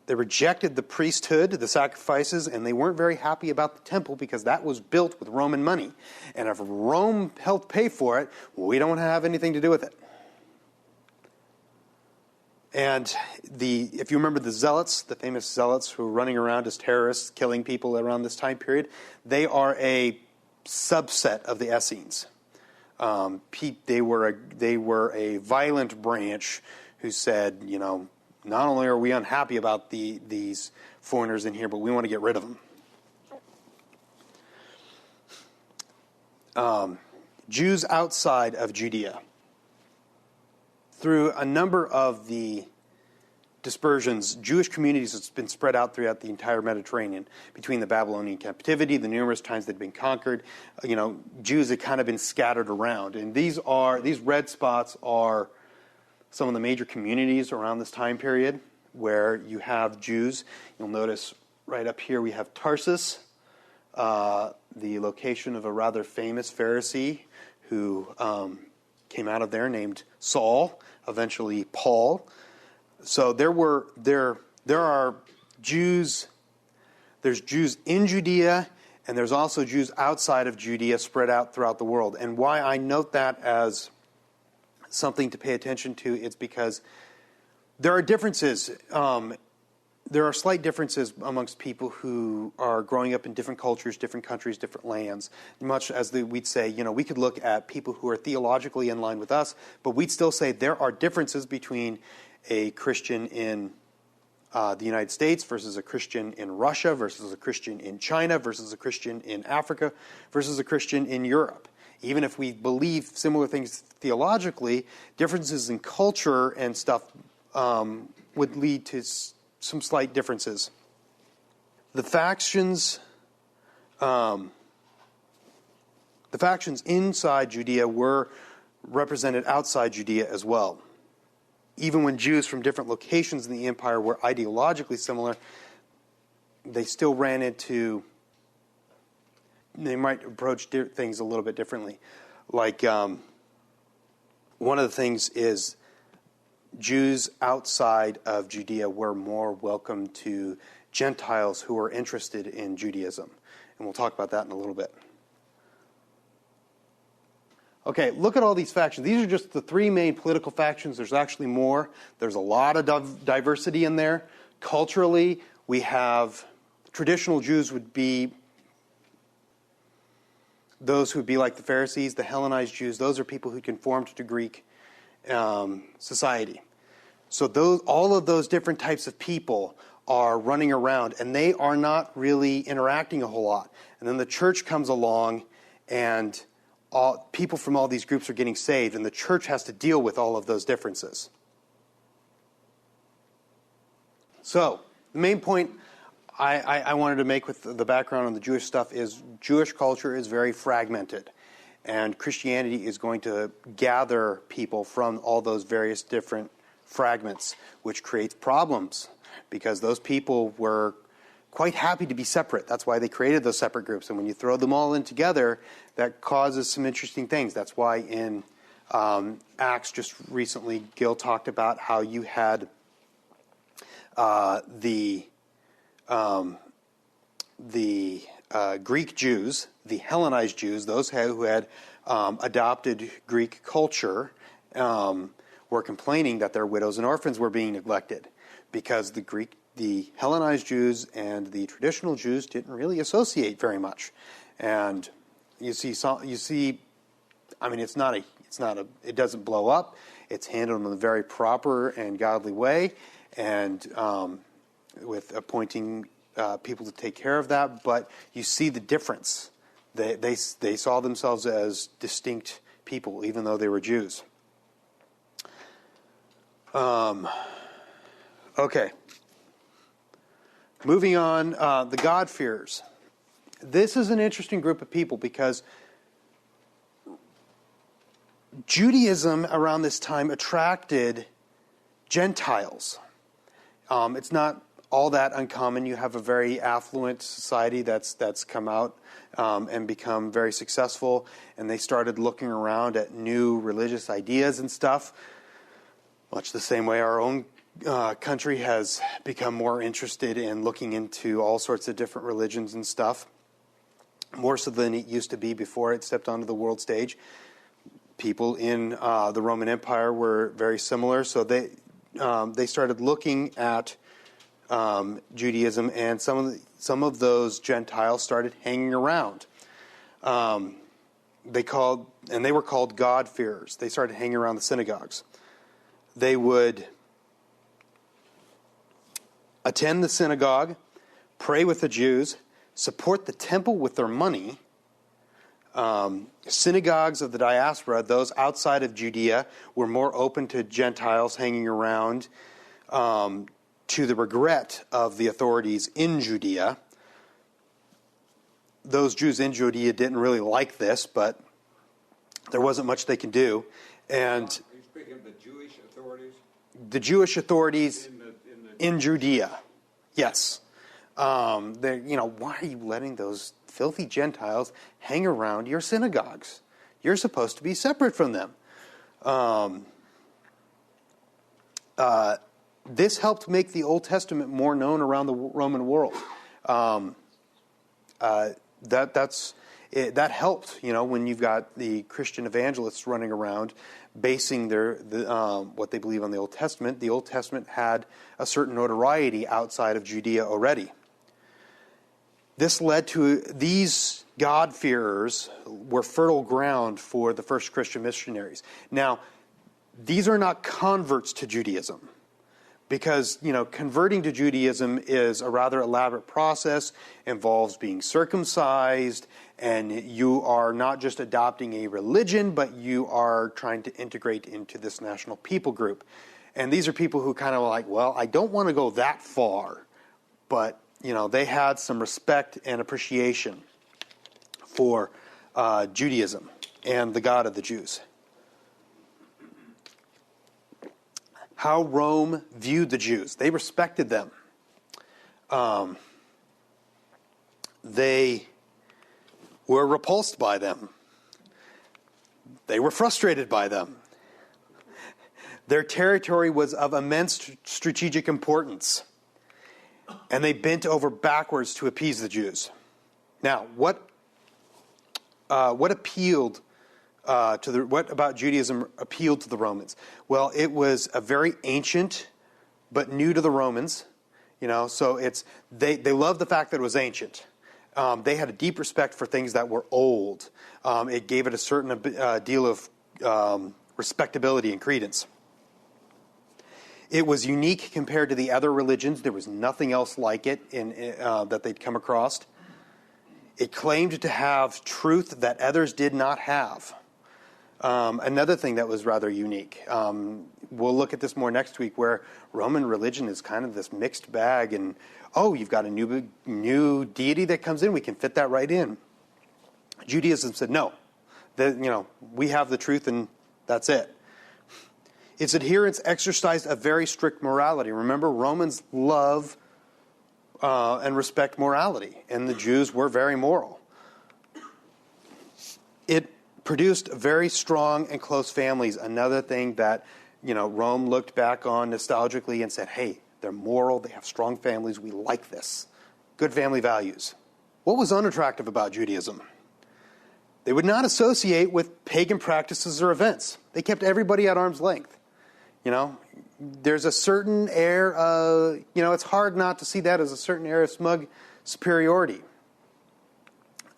They rejected the priesthood, the sacrifices, and they weren't very happy about the temple because that was built with Roman money. And if Rome helped pay for it, we don't have anything to do with it. And if you remember the Zealots, the famous Zealots who were running around as terrorists, killing people around this time period, they are a subset of the Essenes. They were a violent branch who said, not only are we unhappy about these foreigners in here, but we want to get rid of them. Jews outside of Judea. Through a number of the dispersions, Jewish communities have been spread out throughout the entire Mediterranean between the Babylonian captivity, the numerous times they'd been conquered. Jews had kind of been scattered around. And these red spots are some of the major communities around this time period where you have Jews. You'll notice right up here we have Tarsus, the location of a rather famous Pharisee who came out of there named Saul, eventually Paul. So there are Jews. There's Jews in Judea, and there's also Jews outside of Judea spread out throughout the world. And why I note that as something to pay attention to, it's because there are differences. There are slight differences amongst people who are growing up in different cultures, different countries, different lands. Much as we'd say, we could look at people who are theologically in line with us, but we'd still say there are differences between a Christian in the United States versus a Christian in Russia versus a Christian in China versus a Christian in Africa versus a Christian in Europe. Even if we believe similar things theologically, differences in culture and stuff would lead to some slight differences. The factions inside Judea were represented outside Judea as well. Even when Jews from different locations in the empire were ideologically similar, they still they might approach things a little bit differently. Like, one of the things is Jews outside of Judea were more welcome to Gentiles who were interested in Judaism. And we'll talk about that in a little bit. Okay, look at all these factions. These are just the three main political factions. There's actually more. There's a lot of diversity in there. Culturally, we have traditional Jews would be those who would be like the Pharisees, the Hellenized Jews. Those are people who conformed to Greek society. So all of those different types of people are running around, and they are not really interacting a whole lot. And then the church comes along, and people from all these groups are getting saved, and the church has to deal with all of those differences. So, the main point I wanted to make with the background on the Jewish stuff is Jewish culture is very fragmented, and Christianity is going to gather people from all those various different fragments, which creates problems, because those people were quite happy to be separate. That's why they created those separate groups. And when you throw them all in together, that causes some interesting things. That's why in Acts just recently, Gil talked about how you had the Greek Jews, the Hellenized Jews, those who had adopted Greek culture, were complaining that their widows and orphans were being neglected because the Hellenized Jews and the traditional Jews didn't really associate very much. And it doesn't blow up. It's handled in a very proper and godly way, and with appointing people to take care of that. But you see the difference. They saw themselves as distinct people, even though they were Jews. Okay. Moving on, the God-fearers. This is an interesting group of people because Judaism around this time attracted Gentiles. It's not all that uncommon. You have a very affluent society that's come out and become very successful, and they started looking around at new religious ideas and stuff, much the same way our own country has become more interested in looking into all sorts of different religions and stuff, more so than it used to be before it stepped onto the world stage. People in the Roman Empire were very similar, so they started looking at Judaism, and some of those Gentiles started hanging around. They were called God-fearers. They started hanging around the synagogues. They would attend the synagogue, pray with the Jews, support the temple with their money. Synagogues of the diaspora, those outside of Judea, were more open to Gentiles hanging around, to the regret of the authorities in Judea. Those Jews in Judea didn't really like this, but there wasn't much they could do. And Are you speaking of the Jewish authorities? the Jewish authorities in Judea, yes. Why are you letting those filthy Gentiles hang around your synagogues? You're supposed to be separate from them. This helped make the Old Testament more known around the Roman world. That helped, when you've got the Christian evangelists running around basing what they believe on the Old Testament. The Old Testament had a certain notoriety outside of Judea already. This led to these God-fearers were fertile ground for the first Christian missionaries. Now, these are not converts to Judaism, because, converting to Judaism is a rather elaborate process, involves being circumcised, and you are not just adopting a religion, but you are trying to integrate into this national people group. And these are people who kind of like, well, I don't want to go that far, but, they had some respect and appreciation for Judaism and the God of the Jews. How Rome viewed the Jews. They respected them. They were repulsed by them. They were frustrated by them. Their territory was of immense strategic importance, and they bent over backwards to appease the Jews. Now, what appealed what about Judaism appealed to the Romans? Well, it was a very ancient, but new to the Romans. So they loved the fact that it was ancient. They had a deep respect for things that were old. It gave it a certain deal of respectability and credence. It was unique compared to the other religions. There was nothing else like it that they'd come across. It claimed to have truth that others did not have. Another thing that was rather unique. We'll look at this more next week, where Roman religion is kind of this mixed bag, and you've got a new deity that comes in. We can fit that right in. Judaism said no. We have the truth, and that's it. Its adherents exercised a very strict morality. Remember, Romans love and respect morality, and the Jews were very moral. It produced very strong and close families. Another thing that, Rome looked back on nostalgically and said, hey, they're moral, they have strong families, we like this. Good family values. What was unattractive about Judaism? They would not associate with pagan practices or events. They kept everybody at arm's length. There's a certain air of, it's hard not to see that as a certain air of smug superiority.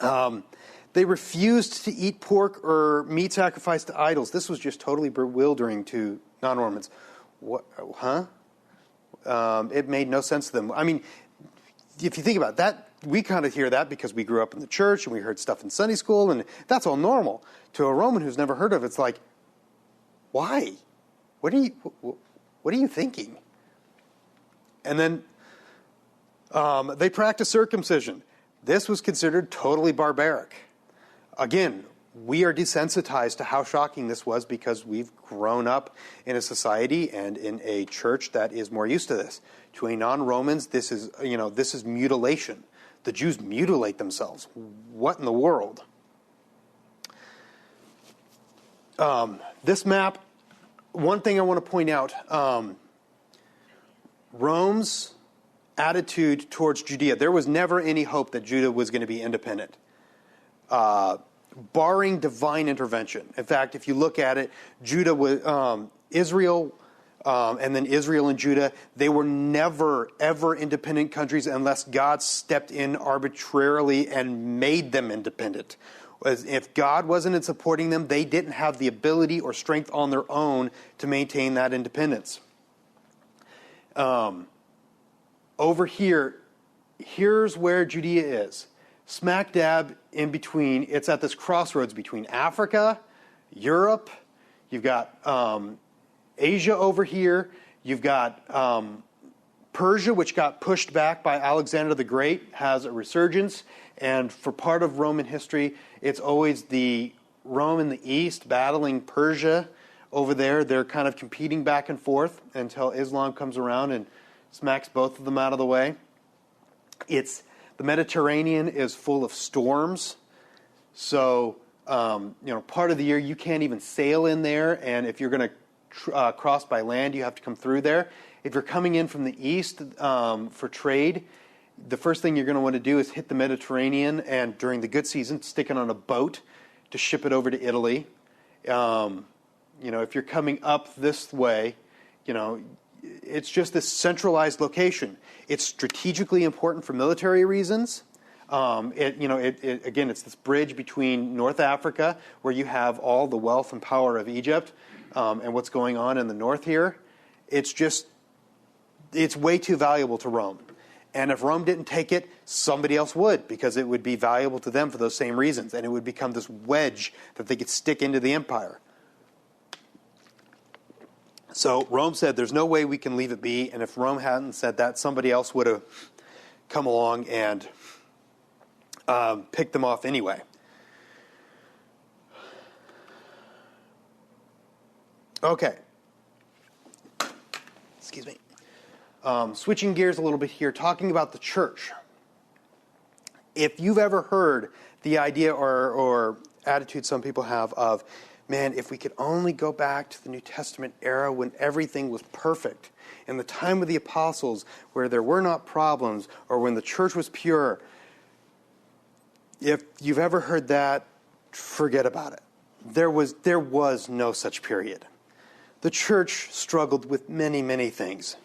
They refused to eat pork or meat sacrificed to idols. This was just totally bewildering to non-Mormons. What? Huh? It made no sense to them. I mean, if you think about that, we kind of hear that because we grew up in the church and we heard stuff in Sunday school, and that's all normal. To a Roman who's never heard of it, it's like, why? What What are you thinking? And then they practiced circumcision. This was considered totally barbaric. Again, we are desensitized to how shocking this was because we've grown up in a society and in a church that is more used to this. To a non-Romans, this is mutilation. The Jews mutilate themselves. What in the world? This map, one thing I want to point out, Rome's attitude towards Judea, there was never any hope that Judah was going to be independent, barring divine intervention. In fact, if you look at it, Judah was Israel, and then Israel and Judah, they were never, ever independent countries unless God stepped in arbitrarily and made them independent. If God wasn't in supporting them, they didn't have the ability or strength on their own to maintain that independence. Over here, here's where Judea is. Smack dab in between. It's at this crossroads between Africa, Europe. You've got Asia over here. You've got Persia, which got pushed back by Alexander the Great, has a resurgence. And for part of Roman history, it's always the Rome in the east battling Persia over there. They're kind of competing back and forth until Islam comes around and smacks both of them out of the way. The Mediterranean is full of storms. So, part of the year you can't even sail in there. And if you're going to cross by land, you have to come through there. If you're coming in from the east for trade, the first thing you're going to want to do is hit the Mediterranean and during the good season, stick it on a boat to ship it over to Italy. If you're coming up this way, it's just this centralized location. It's strategically important for military reasons. Again, it's this bridge between North Africa, where you have all the wealth and power of Egypt, and what's going on in the north here. It's way too valuable to Rome. And if Rome didn't take it, somebody else would, because it would be valuable to them for those same reasons. And it would become this wedge that they could stick into the empire. So Rome said, there's no way we can leave it be. And if Rome hadn't said that, somebody else would have come along and picked them off anyway. Okay. Excuse me. Switching gears a little bit here, talking about the church. If you've ever heard the idea or attitude some people have of, man, if we could only go back to the New Testament era when everything was perfect, in the time of the apostles where there were not problems, or when the church was pure, if you've ever heard that, forget about it. There was no such period. The church struggled with many, many things.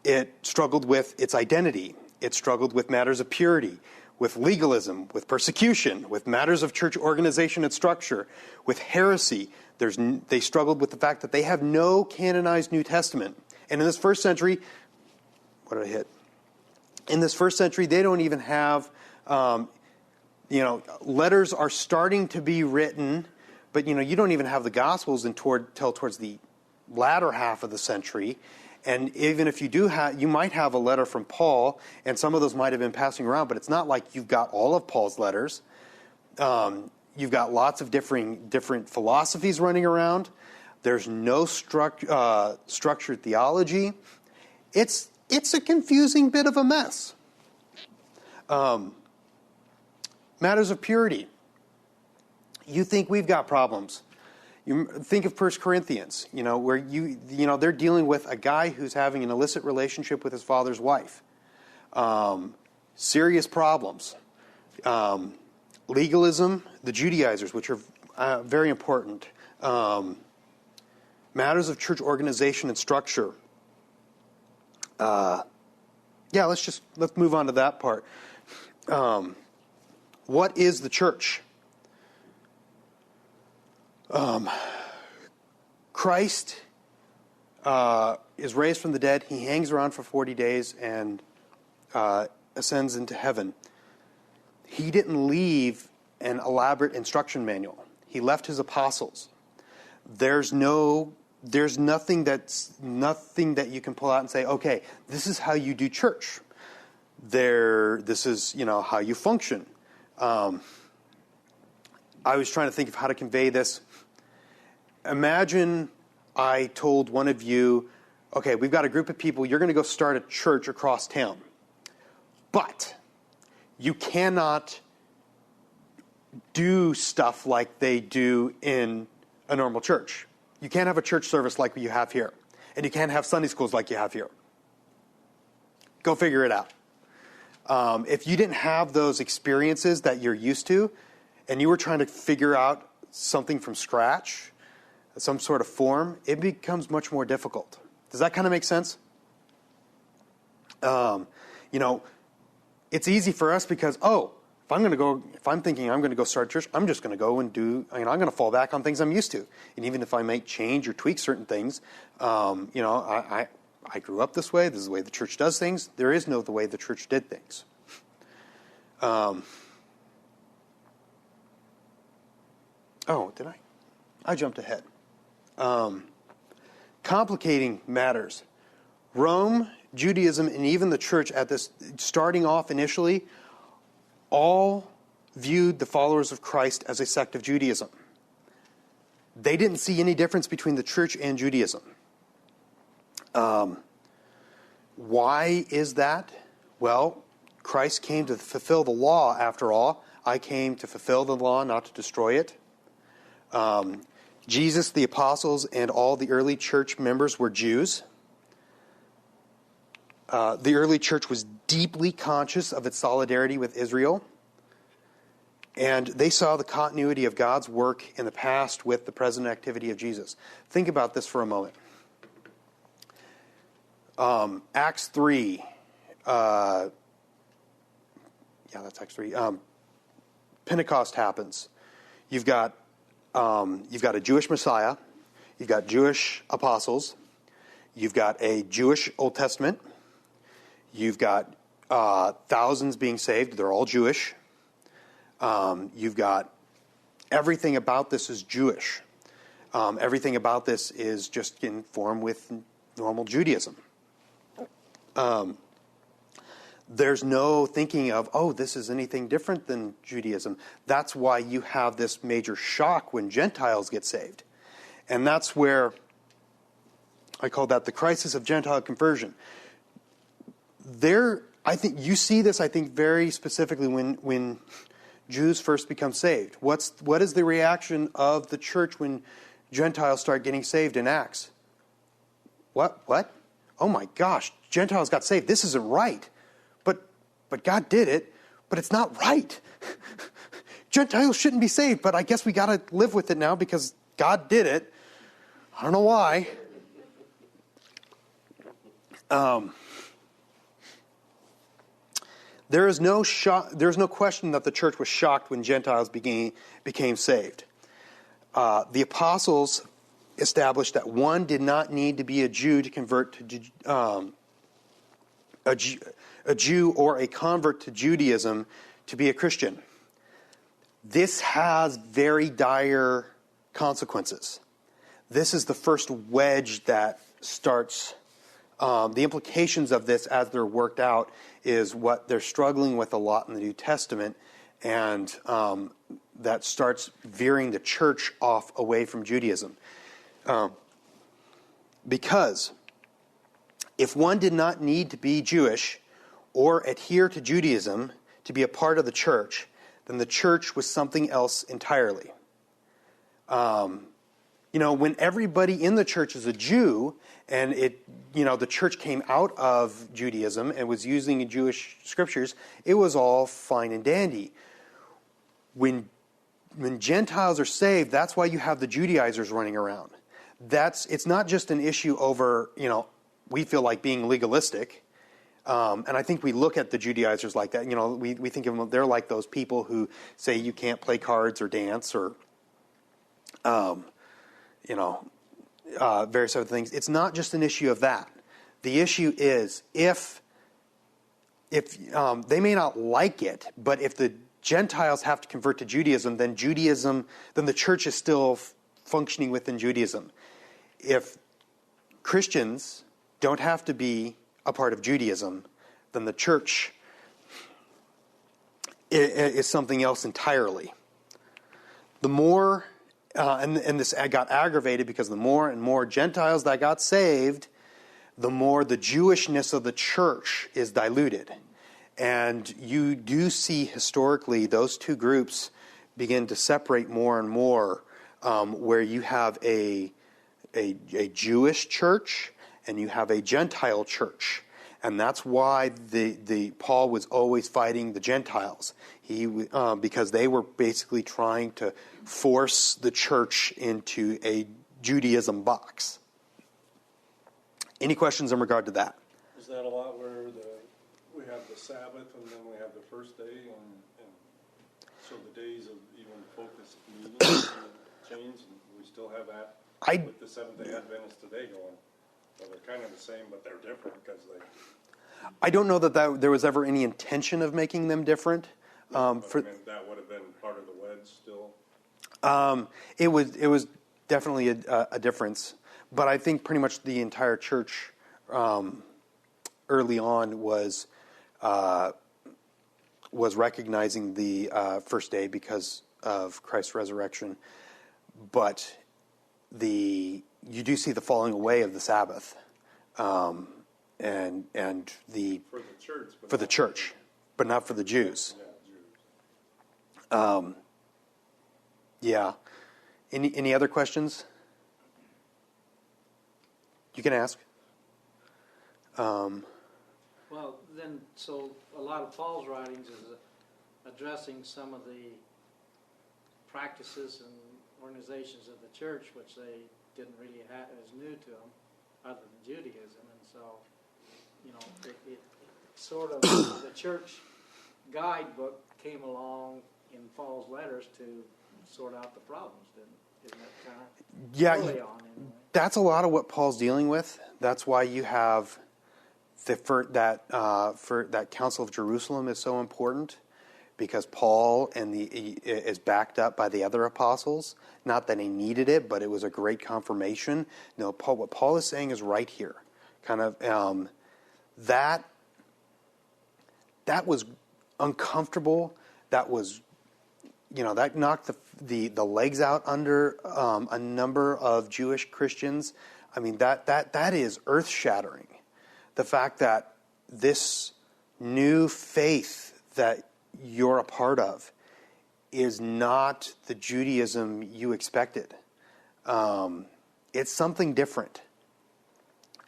It struggled with its identity. It struggled with matters of purity, with legalism, with persecution, with matters of church organization and structure, with heresy. They struggled with the fact that they have no canonized New Testament. And in this first century, what did I hit? In this first century, they don't even have, letters are starting to be written, but, you don't even have the Gospels until towards the latter half of the century. And even if you do have, you might have a letter from Paul, and some of those might have been passing around, but it's not like you've got all of Paul's letters. You've got lots of different philosophies running around. There's no structured theology. It's a confusing bit of a mess. Matters of purity. You think we've got problems. You think of 1 Corinthians, where they're dealing with a guy who's having an illicit relationship with his father's wife. Serious problems. Legalism, the Judaizers, which are very important. Matters of church organization and structure. Let's move on to that part. What is the church? Christ is raised from the dead. He hangs around for 40 days and ascends into heaven. He didn't leave an elaborate instruction manual. He left his apostles. There's no there's nothing that you can pull out and say, okay, this is how you do church. This is, how you function. I was trying to think of how to convey this. Imagine I told one of you, okay, we've got a group of people, you're going to go start a church across town. But you cannot do stuff like they do in a normal church. You can't have a church service like you have here. And you can't have Sunday schools like you have here. Go figure it out. If you didn't have those experiences that you're used to, and you were trying to figure out something from scratch, some sort of form, it becomes much more difficult. Does that kind of make sense? It's easy for us because, if I'm thinking I'm going to go start a church, I'm just going to go and I'm going to fall back on things I'm used to. And even if I might change or tweak certain things, I grew up this way. This is the way the church does things. There is no the way the church did things. Did I? I jumped ahead. Complicating matters. Rome, Judaism, and even the church at this, starting off initially, all viewed the followers of Christ as a sect of Judaism. They didn't see any difference between the church and Judaism. Why is that? Well, Christ came to fulfill the law, after all. I came to fulfill the law, not to destroy it. Jesus, the apostles, and all the early church members were Jews. The early church was deeply conscious of its solidarity with Israel. And they saw the continuity of God's work in the past with the present activity of Jesus. Think about this for a moment. Acts 3. That's Acts 3. Pentecost happens. You've got a Jewish Messiah. You've got Jewish apostles. You've got a Jewish Old Testament. You've got thousands being saved. They're all Jewish. You've got everything about this is Jewish. Everything about this is just in form with normal Judaism. There's no thinking of, this is anything different than Judaism. That's why you have this major shock when Gentiles get saved. And that's where I call that the crisis of Gentile conversion. I think you see this, very specifically when Jews first become saved. What is the reaction of the church when Gentiles start getting saved in Acts? What? Oh my gosh, Gentiles got saved. This isn't right. But God did it, but it's not right. Gentiles shouldn't be saved, but I guess we got to live with it now because God did it. I don't know why. There's no question that the church was shocked when Gentiles became saved. The apostles established that one did not need to be a Jew to convert to a Jew or a convert to Judaism to be a Christian. This has very dire consequences. This is the first wedge that starts. The implications of this as they're worked out is what they're struggling with a lot in the New Testament, and that starts veering the church off away from Judaism. Because if one did not need to be Jewish or adhere to Judaism to be a part of the church, then the church was something else entirely. When everybody in the church is a Jew, and the church came out of Judaism and was using Jewish scriptures, it was all fine and dandy. When Gentiles are saved, that's why you have the Judaizers running around. It's not just an issue over, we feel like being legalistic. And I think we look at the Judaizers like that. We think of them, they're like those people who say you can't play cards or dance or, various other things. It's not just an issue of that. The issue is if they may not like it, but if the Gentiles have to convert to Judaism, then the church is still functioning within Judaism. if Christians don't have to be a part of Judaism, then the church is something else entirely. The more, and this got aggravated because the more and more Gentiles that got saved, the more the Jewishness of the church is diluted. And you do see historically those two groups begin to separate more and more, where you have a Jewish church and you have a Gentile church. And that's why the Paul was always fighting the Gentiles. Because they were basically trying to force the church into a Judaism box. Any questions in regard to that? Is that a lot where we have the Sabbath and then we have the first day, and so the days of even focused meetings change, and we still have that with the Seventh-day Adventists today going? So they're kind of the same, but they're different because they... I don't know that there was ever any intention of making them different. that would have been part of the wedge still? It was definitely a difference. But I think pretty much the entire church early on was recognizing the first day because of Christ's resurrection. But you do see the falling away of the Sabbath, and the For the church. for the church, but not for the Jews. Yeah, Jews. Yeah. Any other questions? You can ask. Well, then, so a lot of Paul's writings is addressing some of the practices and organizations of the church, which they didn't really have as new to them, other than Judaism. And so, it sort of, the church guidebook came along in Paul's letters to sort out the problems, isn't that kind of early on anyway? That's a lot of what Paul's dealing with. That's why you have that Council of Jerusalem is so important, because Paul is backed up by the other apostles. Not that he needed it, but it was a great confirmation. No, what Paul is saying is right here. Kind of that was uncomfortable. That was, that knocked the legs out under a number of Jewish Christians. I mean, that is earth-shattering. The fact that this new faith that you're a part of is not the Judaism you expected. It's something different.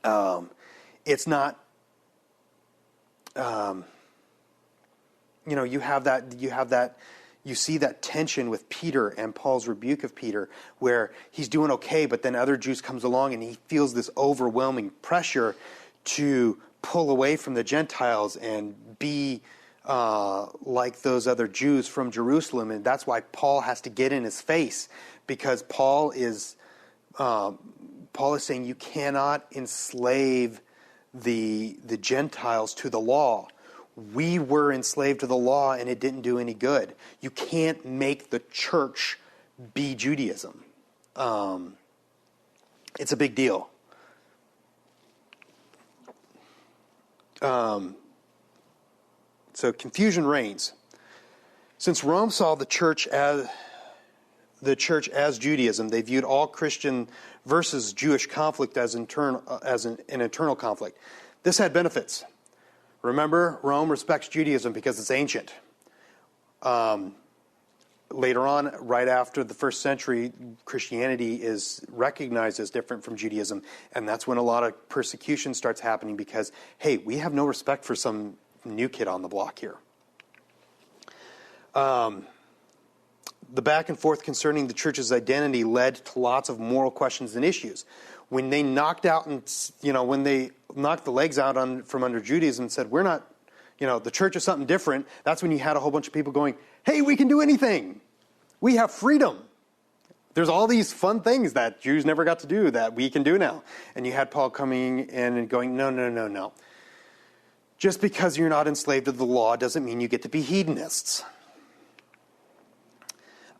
It's not. You have that. You see that tension with Peter and Paul's rebuke of Peter, where he's doing okay, but then other Jews comes along and he feels this overwhelming pressure to pull away from the Gentiles and be like those other Jews from Jerusalem. And that's why Paul has to get in his face, because Paul is saying you cannot enslave the Gentiles to the law. We were enslaved to the law and it didn't do any good. You can't make the church be Judaism. It's a big deal. So confusion reigns. Since Rome saw the church as Judaism, they viewed all Christian versus Jewish conflict as an internal conflict. This had benefits. Remember, Rome respects Judaism because it's ancient. Later on, right after the first century, Christianity is recognized as different from Judaism, and that's when a lot of persecution starts happening because, hey, we have no respect for some new kid on the block here. The back and forth concerning the church's identity led to lots of moral questions and issues. When they knocked out when they knocked the legs out from under Judaism and said, we're not, the church is something different, that's when you had a whole bunch of people going, hey, we can do anything. We have freedom. There's all these fun things that Jews never got to do that we can do now. And you had Paul coming in and going, no. Just because you're not enslaved to the law doesn't mean you get to be hedonists.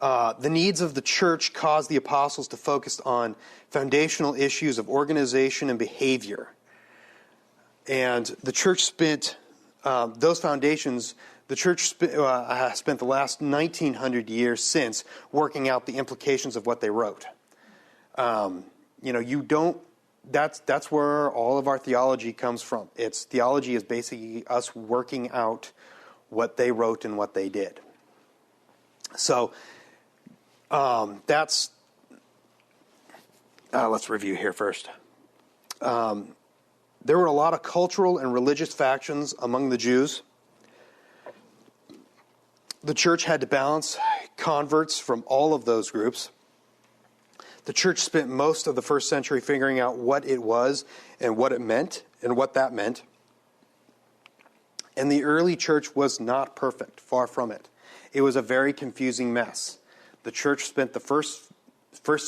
The needs of the church caused the apostles to focus on foundational issues of organization and behavior. And the church spent those foundations. The church has spent the last 1900 years since working out the implications of what they wrote. You don't. That's where all of our theology comes from. Theology is basically us working out what they wrote and what they did. So let's review here first. There were a lot of cultural and religious factions among the Jews. The church had to balance converts from all of those groups. The church spent most of the first century figuring out what it was and what it meant and what that meant. And the early church was not perfect, far from it. It was a very confusing mess. The church spent the first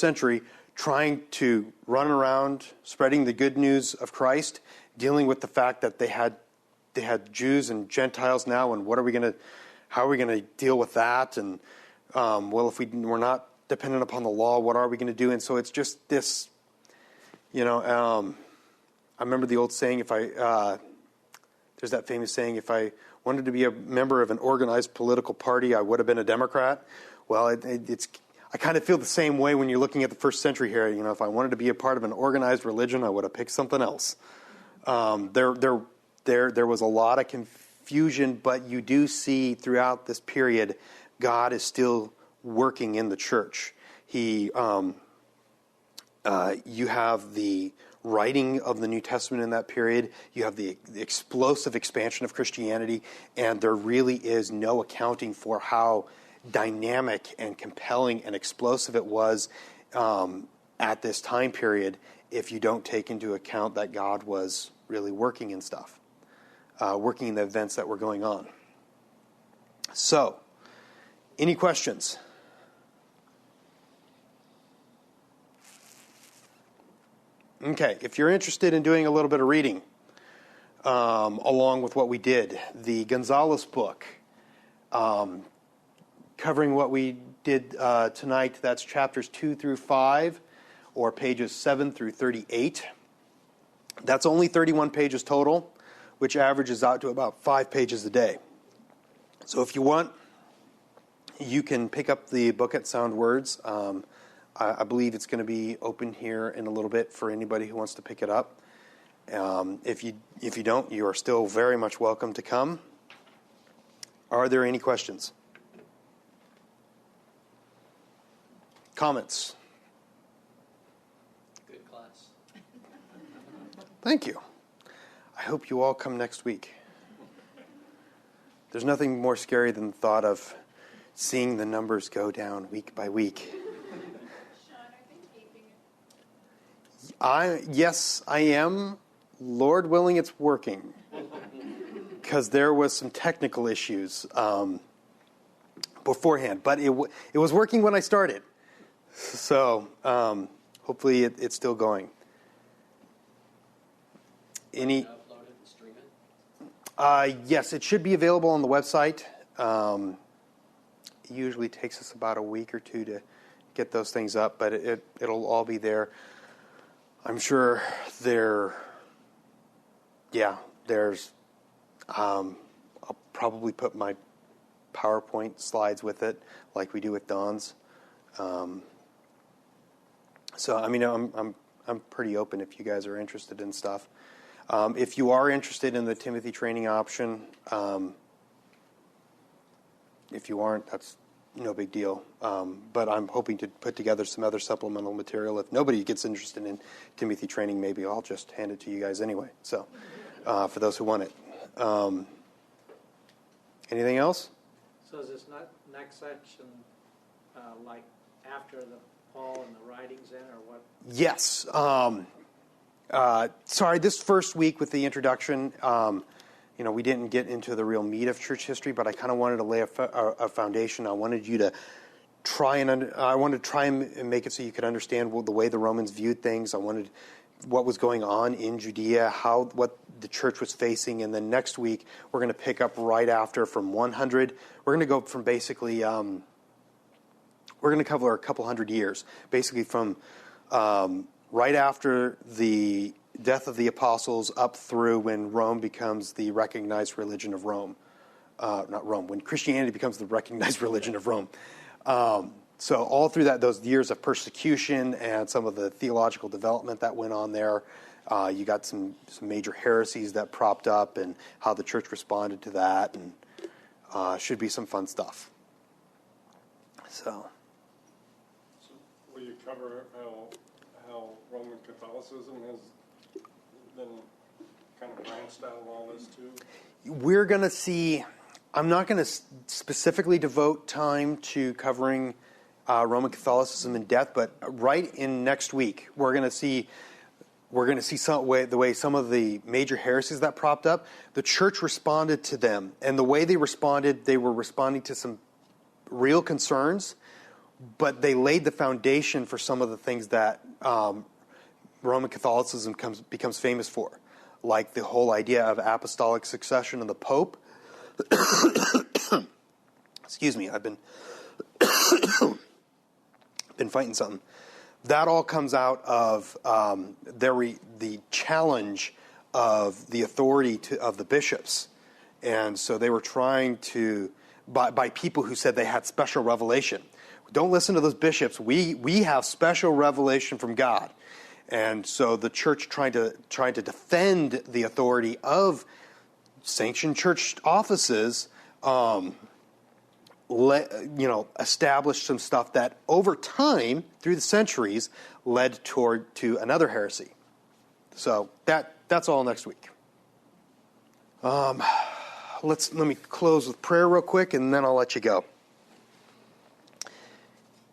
century trying to run around spreading the good news of Christ, dealing with the fact that they had Jews and Gentiles now, and how are we going to deal with that? And if we're not dependent upon the law, what are we going to do? And so it's just this, I remember the old saying, there's that famous saying, if I wanted to be a member of an organized political party, I would have been a Democrat. Well, I kind of feel the same way when you're looking at the first century here. If I wanted to be a part of an organized religion, I would have picked something else. There was a lot of confusion, but you do see throughout this period, God is still working in the church. You have the writing of the New Testament in that period. You have the explosive expansion of Christianity, and there really is no accounting for how dynamic and compelling and explosive it was at this time period if you don't take into account that God was really working in stuff, working in the events that were going on. So, any questions? Okay, if you're interested in doing a little bit of reading along with what we did, the Gonzalez book, covering what we did tonight, that's chapters 2 through 5, or pages 7 through 38. That's only 31 pages total, which averages out to about 5 pages a day. So if you want, you can pick up the book at Sound Words. I believe it's going to be open here in a little bit for anybody who wants to pick it up. If you don't, you are still very much welcome to come. Are there any questions? Comments? Good class. Thank you. I hope you all come next week. There's nothing more scary than the thought of seeing the numbers go down week by week. Yes, I am. Lord willing, it's working. Because there was some technical issues beforehand. But it was working when I started. So hopefully it's still going. Any? Upload it and stream it? Yes, it should be available on the website. It usually takes us about a week or two to get those things up, but it'll all be there. I'm sure I'll probably put my PowerPoint slides with it, like we do with Don's. So I mean, I'm pretty open if you guys are interested in stuff. If you are interested in the Timothy training option, if you aren't, that's no big deal. But I'm hoping to put together some other supplemental material. If nobody gets interested in Timothy training, maybe I'll just hand it to you guys anyway. So, for those who want it. Anything else? So is this next section like after the Paul and the writings in, or what? Yes. Sorry, this first week with the introduction, we didn't get into the real meat of church history, but I kind of wanted to lay a foundation. I wanted you to try and make it so you could understand the way the Romans viewed things. I wanted what was going on in Judea, what the church was facing, and then next week we're going to pick up right after from 100. We're going to go from basically cover a couple hundred years, basically from right after the death of the apostles up through when Rome becomes the recognized religion of Rome. Not Rome, when Christianity becomes the recognized religion of Rome. So all through those years of persecution and some of the theological development that went on there, you got some major heresies that propped up and how the church responded to that, and should be some fun stuff. So will you cover how Roman Catholicism has then kind of branched out of all this too? we're going to see, I'm not going to specifically devote time to covering Roman Catholicism in depth, but right in next week, we're going to see the way some of the major heresies that propped up, the church responded to them. And the way they were responding to some real concerns, but they laid the foundation for some of the things that Roman Catholicism becomes famous for, like the whole idea of apostolic succession of the Pope. Excuse me, I've been fighting something. That all comes out of the challenge of the authority of the bishops. And so they were trying to, by people who said they had special revelation. Don't listen to those bishops. We have special revelation from God. And so the church trying to defend the authority of sanctioned church offices, established some stuff that over time, through the centuries, led to another heresy. So that's all next week. Let me close with prayer real quick, and then I'll let you go.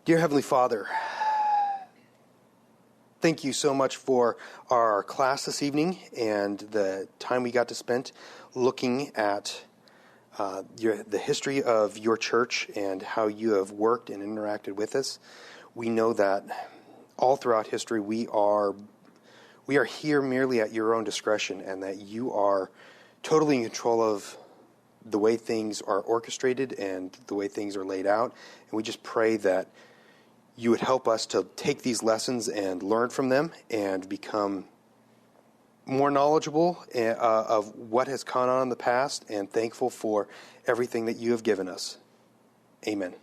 Dear Heavenly Father, thank you so much for our class this evening and the time we got to spend looking at the history of your church and how you have worked and interacted with us. We know that all throughout history we are here merely at your own discretion, and that you are totally in control of the way things are orchestrated and the way things are laid out. And we just pray that you would help us to take these lessons and learn from them and become more knowledgeable of what has gone on in the past, and thankful for everything that you have given us. Amen.